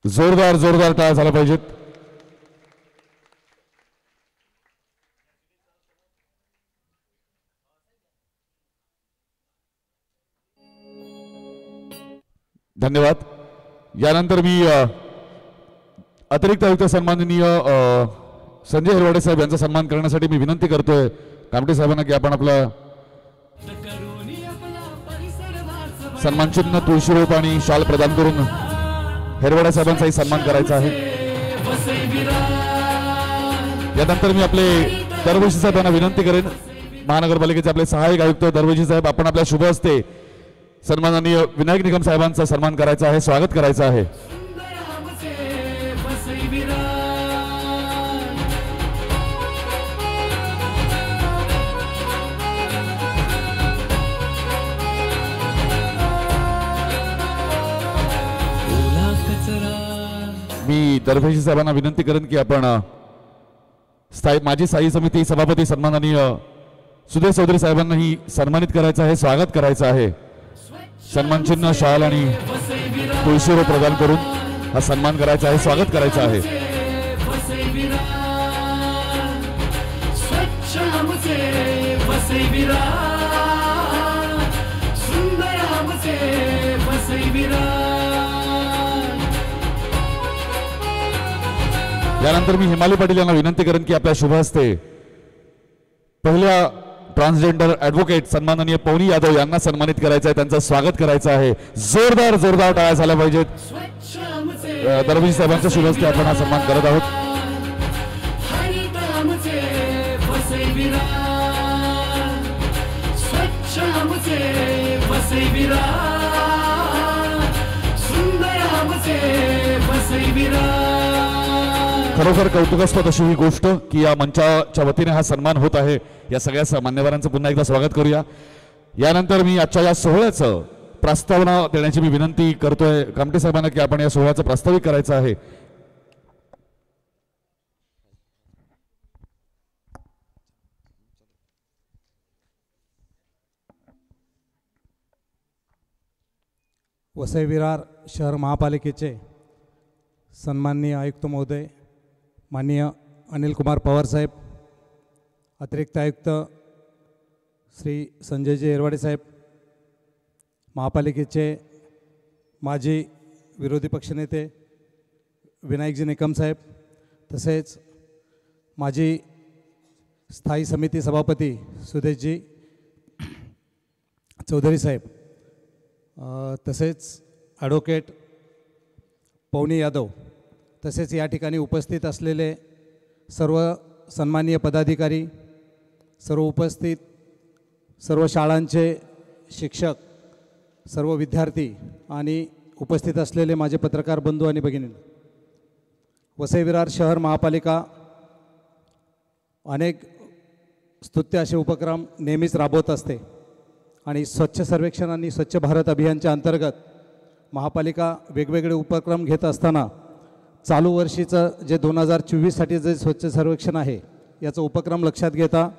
जोरदार जोरदार टाळ्या झाल्या पाहिजेत. धन्यवाद. यानंतर मी अतिरिक्त आयुक्त सन्माननीय संजय हिरवाडे साहेब यांचा सन्मान करण्यासाठी मी विनंती करतोय कामटे साहेबांना की आपण आपला सन्मान चिन्ह, तुळशीरोप आणि शाल प्रदान करून हिरवाडे साहेबांचाही सन्मान करायचा आहे. यानंतर मी आपले दरवर्षी साहेबांना विनंती करेन, महानगरपालिकेचे आपले सहाय्यक आयुक्त दरवर्षी साहेब, आपण आपल्या शुभ हस्ते सन्माननीय विनायक निकम साहेबांचा सन्मान करायचा आहे, स्वागत करायचं आहे. मी दरवेळी साहेबांना विनंती करेन की आपण माजी स्थायी समिती सभापती सन्माननीय सुधीर चौधरी साहेबांनाही सन्मानित करायचं आहे, स्वागत करायचं आहे. सन्मान चिन्ह, शाल आणि तुळशीरोप प्रदान करून हा सन्मान करायचा आहे, स्वागत करायचं आहे. यानंतर मी हिमालय पाटील यांना विनंती करेन की आपल्या शुभ हस्ते पहिल्या ट्रान्सजेंडर ऍडव्होकेट सन्माननीय पवनी यादव यांना सन्मानित करायचं आहे, त्यांचं स्वागत करायचं आहे. जोरदार जोरदार टाळ्या झाल्या पाहिजेत. दरवेळी साहेबांच्या शुभ हस्ते आपण हा सन्मान करत आहोत. खरोखर कौतुकास्पद अशी ही गोष्ट की या मंचाच्या वतीने हा सन्मान होत आहे. या सगळ्या मान्यवरांचं पुन्हा एकदा स्वागत करूया. यानंतर मी आजच्या या सोहळ्याचं प्रस्तावना देण्याची मी विनंती करतोय कामटे साहेबांना की आपण या सोहळ्याचं प्रास्ताविक करायचं आहे. वसई विरार शहर महापालिकेचे सन्माननीय आयुक्त महोदय माननीय अनिल कुमार पवार साहेब, अतिरिक्त आयुक्त श्री संजयजी हिरवाडे साहेब, महापालिकेचे माजी विरोधी पक्षनेते विनायकजी निकम साहेब, तसेच माजी स्थायी समिती सभापती सुदेशजी चौधरी साहेब, तसेच ॲडव्होकेट पवनी यादव, तसेच या ठिकाणी उपस्थित असलेले सर्व सन्माननीय पदाधिकारी, सर्व उपस्थित सर्व शाळांचे शिक्षक, सर्व विद्यार्थी आणि उपस्थित असलेले माझे पत्रकार बंधू आणि भगिनी, वसई विरार शहर महापालिका अनेक स्तुत्य असे उपक्रम नेहमीच राबवत असते आणि स्वच्छ सर्वेक्षण आणि स्वच्छ भारत अभियानच्या अंतर्गत महापालिका वेगवेगळे उपक्रम घेत असताना चालू वर्षीचं जे 2024साठी जे स्वच्छ सर्वेक्षण आहे याचा उपक्रम लक्षात घेता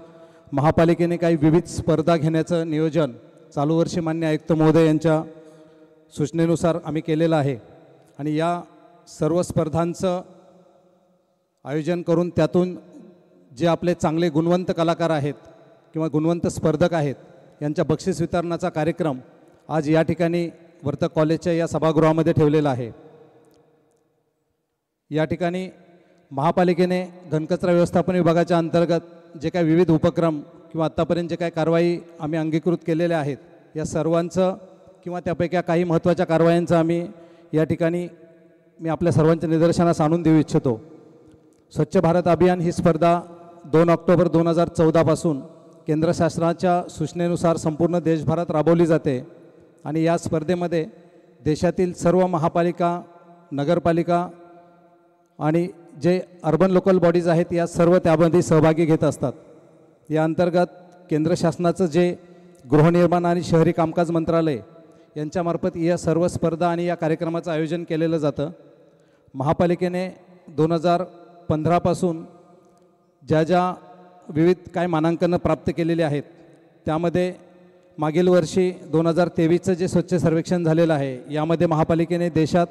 महापालिकेने काही विविध स्पर्धा घेण्याचं नियोजन चालू वर्षी मान्य आयुक्त महोदय यांच्या सूचनेनुसार आम्ही केलेलं आहे आणि या सर्व स्पर्धांचं आयोजन करून त्यातून जे आपले चांगले गुणवंत कलाकार आहेत किंवा गुणवंत स्पर्धक आहेत यांच्या बक्षीस वितरणाचा कार्यक्रम आज या ठिकाणी वर्तक कॉलेजच्या या सभागृहामध्ये ठेवलेला आहे. या ठिकाणी महापालिकेने घनकचरा व्यवस्थापन विभागाच्या अंतर्गत जे काही विविध उपक्रम किंवा आत्तापर्यंत जे काही कारवाई आम्ही अंगीकृत केलेल्या आहेत या सर्वांचं किंवा त्यापैकी काही महत्त्वाच्या कारवायांचं आम्ही या ठिकाणी मी आपल्या सर्वांच्या निदर्शनास आणून देऊ इच्छितो. स्वच्छ भारत अभियान ही स्पर्धा 2 ऑक्टोबर 2014पासून केंद्र शासनाच्या सूचनेनुसार संपूर्ण देशभरात राबवली जाते आणि या स्पर्धेमध्ये देशातील सर्व महापालिका, नगरपालिका आणि जे अर्बन लोकल बॉडीज आहेत या सर्व त्यामध्ये सहभागी घेत असतात. या अंतर्गत केंद्र शासनाचं जे गृहनिर्माण आणि शहरी कामकाज मंत्रालय यांच्यामार्फत या सर्व स्पर्धा आणि या कार्यक्रमाचं आयोजन केलेलं जातं. महापालिकेने 2015पासून ज्या विविध काय मानांकनं प्राप्त केलेली आहेत त्यामध्ये मागील वर्षी 2023चं जे स्वच्छ सर्वेक्षण झालेलं आहे यामध्ये महापालिकेने देशात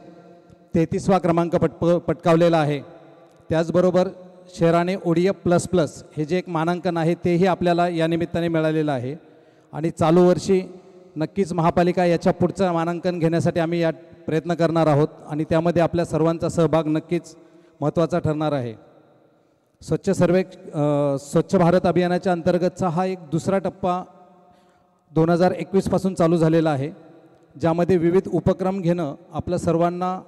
33वा क्रमांक पटकावलेला आहे. त्याचबरोबर शहराने ODF++ हे जे एक मानांकन आहे तेही आपल्याला या निमित्ताने मिळालेलं आहे आणि चालू वर्षी नक्कीच महापालिका याच्या पुढचं मानांकन घेण्यासाठी आम्ही या प्रयत्न करणार आहोत आणि त्यामध्ये आपल्या सर्वांचा सहभाग नक्कीच महत्त्वाचा ठरणार आहे. स्वच्छ भारत अभियानाच्या अंतर्गतचा हा एक दुसरा टप्पा 2021पासून चालू झालेला आहे, ज्यामध्ये विविध उपक्रम घेणं आपलं सर्वांना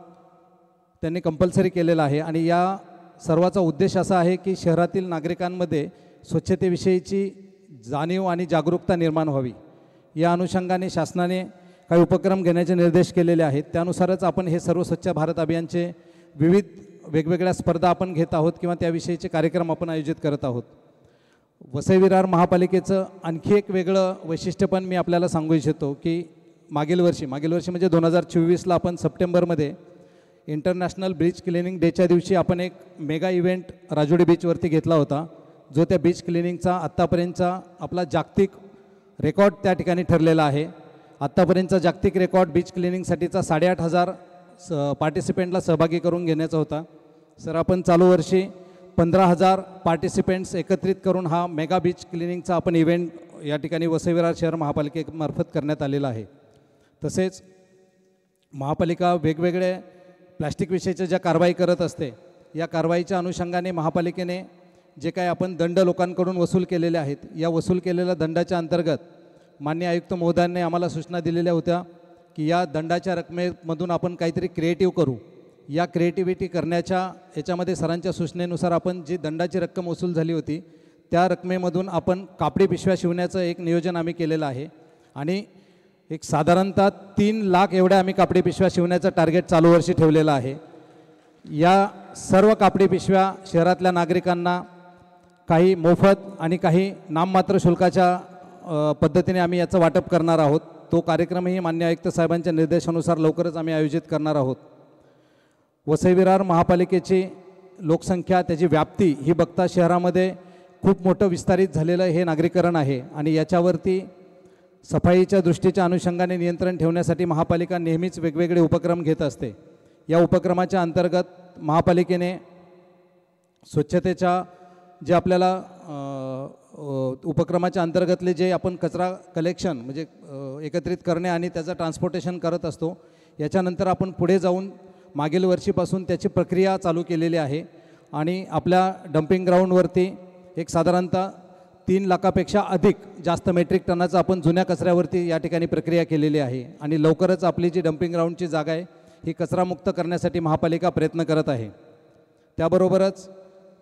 त्यांनी कंपल्सरी केलेलं आहे. आणि या सर्वाचा उद्देश असा आहे की शहरातील नागरिकांमध्ये स्वच्छतेविषयीची जाणीव आणि जागरूकता निर्माण व्हावी. या अनुषंगाने शासनाने काही उपक्रम घेण्याचे निर्देश केलेले आहेत. त्यानुसारच आपण हे सर्व स्वच्छ भारत अभियानचे विविध वेगवेगळ्या स्पर्धा आपण घेत आहोत किंवा त्याविषयीचे कार्यक्रम आपण आयोजित करत आहोत. वसई विरार महापालिकेचं आणखी एक वेगळं वैशिष्ट्य पण मी आपल्याला सांगू इच्छितो की मागील वर्षी म्हणजे 2024ला आपण सप्टेंबरमध्ये इंटरनॅशनल बीच क्लिनिंग डेच्या दिवशी आपण एक मेगा इव्हेंट राजोडी बीचवरती घेतला होता, जो त्या बीच क्लिनिंगचा आत्तापर्यंतचा आपला जागतिक रेकॉर्ड त्या ठिकाणी ठरलेला आहे. आत्तापर्यंतचा जागतिक रेकॉर्ड बीच क्लिनिंगसाठीचा 8,500 पार्टिसिपेंटला सहभागी करून घेण्याचा होता. सर आपण चालू वर्षी 15,000 पार्टिसिपेंट्स एकत्रित करून हा मेगा बीच क्लिनिंगचा आपण इव्हेंट या ठिकाणी वसई विरार शहर महापालिकेमार्फत करण्यात आलेला आहे. तसेच महापालिका वेगवेगळे प्लॅस्टिक विषयीच्या ज्या कारवाई करत असते, या कारवाईच्या अनुषंगाने महापालिकेने जे काही आपण दंड लोकांकडून वसूल केलेले आहेत, या वसूल केलेल्या दंडाच्या अंतर्गत माननीय आयुक्त महोदयांनी आम्हाला सूचना दिलेल्या होत्या की या दंडाच्या रकमेमधून आपण काहीतरी क्रिएटिव्ह करू. या क्रिएटिव्हिटी करण्याच्या याच्यामध्ये सरांच्या सूचनेनुसार आपण जी दंडाची रक्कम वसूल झाली होती त्या रकमेमधून आपण कापडी पिशव्या शिवण्याचं एक नियोजन आम्ही केलेलं आहे. आणि एक साधारणतः 3 लाख एवढ्या आम्ही कापडी पिशव्या शिवण्याचं टार्गेट चालू वर्षी ठेवलेलं आहे. या सर्व कापडी पिशव्या शहरातल्या नागरिकांना काही मोफत आणि काही नाममात्र शुल्काच्या पद्धतीने आम्ही याचं वाटप करणार आहोत. तो कार्यक्रमही माननीय आयुक्त साहेबांच्या निर्देशानुसार लवकरच आम्ही आयोजित करणार आहोत. वसई विरार महापालिकेची लोकसंख्या, त्याची व्याप्ती ही बघता शहरामध्ये खूप मोठं विस्तारित झालेलं हे नागरीकरण आहे. आणि याच्यावरती सफाईच्या दृष्टीच्या अनुषंगाने नियंत्रण ठेवण्यासाठी महापालिका नेहमीच वेगवेगळे उपक्रम घेत असते. या उपक्रमाच्या अंतर्गत महापालिकेने स्वच्छतेच्या जे आपल्याला उपक्रमाच्या अंतर्गतले जे आपण कचरा कलेक्शन म्हणजे एकत्रित करणे आणि त्याचं ट्रान्सपोर्टेशन करत असतो, याच्यानंतर आपण पुढे जाऊन मागील वर्षीपासून त्याची प्रक्रिया चालू केलेली आहे. आणि आपल्या डम्पिंग ग्राउंडवरती एक साधारणतः 3 लाखापेक्षा अधिक जास्त मेट्रिक टनाचं आपण जुन्या कचऱ्यावरती या ठिकाणी प्रक्रिया केलेली आहे. आणि लवकरच आपली जी डम्पिंग ग्राउंडची जागा आहे ही कचरामुक्त करण्यासाठी महापालिका प्रयत्न करत आहे. त्याबरोबरच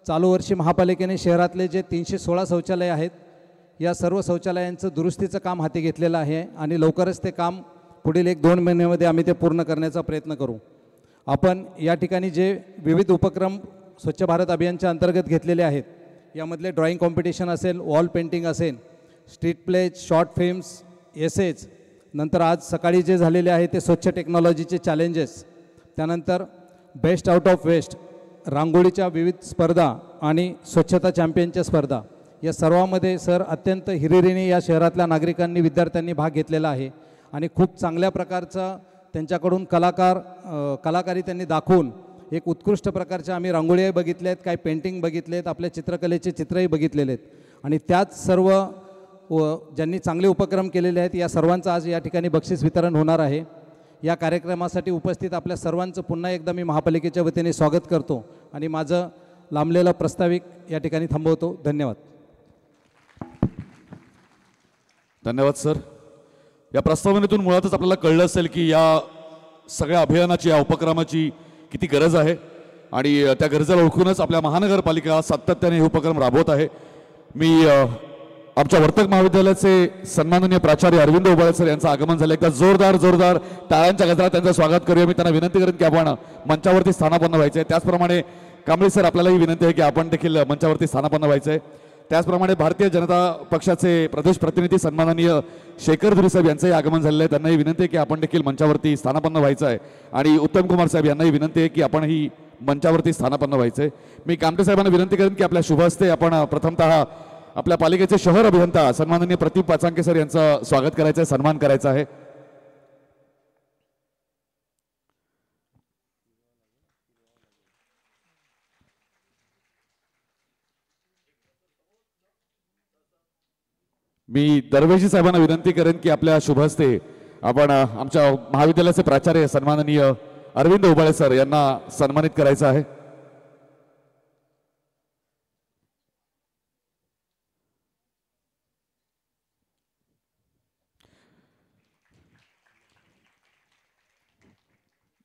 चालू वर्षी महापालिकेने शहरातले जे 316 शौचालय आहेत, या सर्व शौचालयांचं दुरुस्तीचं काम हाती घेतलेलं आहे. आणि लवकरच ते काम पुढील 1-2 महिन्यामध्ये आम्ही ते पूर्ण करण्याचा प्रयत्न करू. आपण या ठिकाणी जे विविध उपक्रम स्वच्छ भारत अभियानच्या अंतर्गत घेतलेले आहेत, यामधले ड्रॉइंग कॉम्पिटिशन असेल, वॉल पेंटिंग असेल, street plays, short films, essays, नंतर आज सकाळी जे झालेले आहे ते स्वच्छ टेक्नॉलॉजीचे चॅलेंजेस, त्यानंतर बेस्ट आउट ऑफ वेस्ट, रांगोळीच्या विविध स्पर्धा आणि स्वच्छता चॅम्पियनच्या स्पर्धा, या सर्वामध्ये सर अत्यंत हिरिरीने या शहरातल्या नागरिकांनी, विद्यार्थ्यांनी भाग घेतलेला आहे. आणि खूप चांगल्या प्रकारचा त्यांच्याकडून कलाकारी त्यांनी दाखवून एक उत्कृष्ट प्रकारच्या आम्ही रांगोळीही बघितल्या आहेत, काही पेंटिंग बघितले आहेत, आपल्या चित्रकलेचे चित्रही बघितलेले आहेत. आणि त्याच सर्व ज्यांनी चांगले उपक्रम केलेले आहेत या सर्वांचं आज या ठिकाणी बक्षीस वितरण होणार आहे. या कार्यक्रमासाठी उपस्थित आपल्या सर्वांचं पुन्हा एकदा मी महापालिकेच्या वतीने स्वागत करतो आणि माझं लांबलेलं प्रास्ताविक या ठिकाणी थांबवतो. धन्यवाद. धन्यवाद सर. या प्रस्तावनेतून मुळातच आपल्याला कळलं असेल की या सगळ्या अभियानाची, या उपक्रमाची किती गरज आहे आणि त्या गरजेला ओळखूनच आपल्या महानगरपालिका सातत्याने हे उपक्रम राबवत आहे. मी आमच्या वर्तक महाविद्यालयाचे सन्माननीय प्राचार्य अरविंद उबाळे सर यांचं आगमन झालं. एकदा जोरदार टाळ्यांच्या गजरात त्यांचं स्वागत करूया. मी त्यांना विनंती करेन की आपण मंचावरती स्थानापन्न व्हायचं आहे. त्याचप्रमाणे कांबळे सर आपल्यालाही विनंती आहे की आपण देखील मंचावरती स्थानापन्न व्हायचं आहे. त्याचप्रमाणे भारतीय जनता पक्षाचे प्रदेश प्रतिनिधी सन्माननीय शेखर धुरी साहेब यांचंही आगमन झालेलं आहे. त्यांनाही विनंती आहे की आपण देखील मंचावरती स्थानापन्न व्हायचं आहे. आणि उत्तम कुमार साहेब यांनाही विनंती आहे की आपणही मंचावरती स्थानापन्न व्हायचं आहे. मी कामटे साहेबांना विनंती करेन की आपल्या शुभ हस्ते आपण प्रथमतः आपल्या पालिकेचे शहर अभियंता सन्माननीय प्रतिम पाचांके सर यांचं स्वागत करायचं आहे, सन्मान करायचा आहे. मी दरवेशी साहेबांना विनंती करेन की आपल्या शुभ हस्ते आपण आमच्या महाविद्यालयाचे प्राचार्य सन्माननीय अरविंद उबाळे सर यांना सन्मानित करायचं आहे.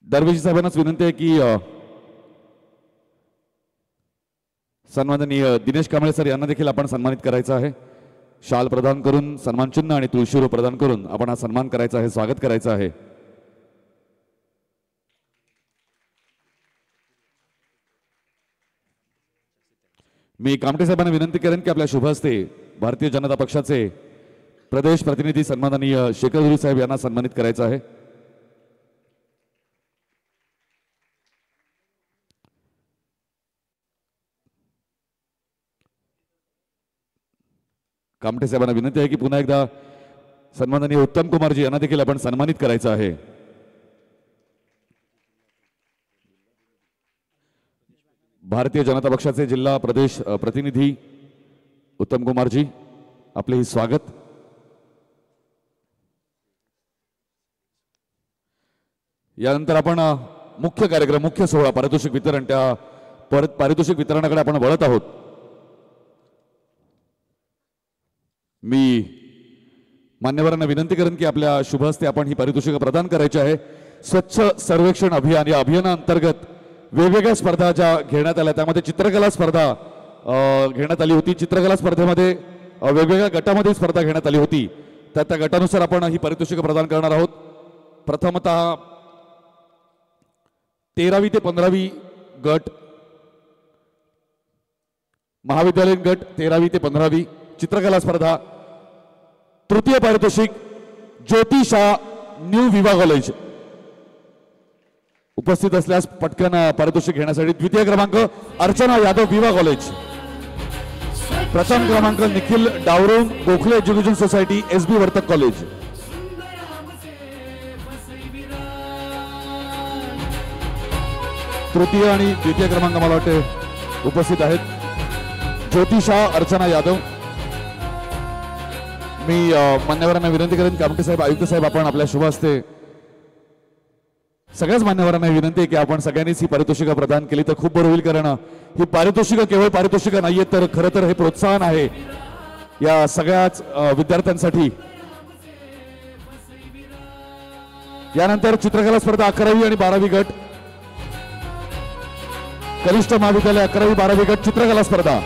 दरवेशी साहेबांनाच विनंती आहे की सन्माननीय दिनेश कांबळे सर यांना देखील आपण सन्मानित करायचं आहे. शाल प्रदान करून, सन्मान चिन्ह आणि तुळशीरो प्रदान करून आपण हा सन्मान करायचा आहे, स्वागत करायचं आहे. मी कामटे साहेबांना विनंती करेन की आपल्या शुभ हस्ते भारतीय जनता पक्षाचे प्रदेश प्रतिनिधी सन्माननीय शेखर धुरी साहेब यांना सन्मानित करायचं आहे. कामटे साहेबांना विनंती आहे की पुन्हा एकदा सन्माननीय उत्तम कुमारजी यांना देखील आपण सन्मानित करायचं आहे. भारतीय जनता पक्षाचे जिल्हा प्रदेश प्रतिनिधी उत्तम कुमारजी, आपले ही स्वागत. यानंतर आपण मुख्य कार्यक्रम, मुख्य सोहळा, पारितोषिक वितरण, त्या पारितोषिक वितरणाकडे आपण वळत आहोत. मी मान्यवरांना विनंती करेन की आपल्या शुभ हस्ते आपण ही पारितोषिकं प्रदान करायची आहे. स्वच्छ सर्वेक्षण अभियान, या अभियानाअंतर्गत वेगवेगळ्या स्पर्धा ज्या घेण्यात आल्या, त्यामध्ये चित्रकला स्पर्धा घेण्यात आली होती. चित्रकला स्पर्धेमध्ये वेगवेगळ्या गटामध्ये स्पर्धा घेण्यात आली होती. त्या गटानुसार आपण ही पारितोषिकं प्रदान करणार आहोत. प्रथमतः 13वी ते 15वी गट, महाविद्यालयीन गट 13वी ते 15वी चित्रकला स्पर्धा. तृतीय पारितोषिक ज्योती शाह न्यू विवा कॉलेज उपस्थित असल्यास पटकन पारितोषिक घेण्यासाठी. द्वितीय क्रमांक अर्चना यादव विवा कॉलेज. प्रथम क्रमांक Nikhil Dawrong Gokhale education society SB Vartak college. तृतीय आणि द्वितीय क्रमांक मला वाटते उपस्थित आहेत ज्योती शाह, अर्चना यादव. मी मान्यवरांना विनंती करेन, कामटे साहेब, आयुक्त साहेब, आपण आपल्या शुभ हस्ते सगळ्याच मान्यवरांना विनंती आहे की आपण सगळ्यांनीच ही पारितोषिकं प्रदान केली तर खूप बरं होईल. कारण ही पारितोषिकं केवळ पारितोषिकं नाहीये, तर खरं तर हे प्रोत्साहन आहे या सगळ्याच विद्यार्थ्यांसाठी. यानंतर चित्रकला स्पर्धा 11वी आणि 12वी गट, कनिष्ठ महाविद्यालय 11वी 12वी गट चित्रकला स्पर्धा.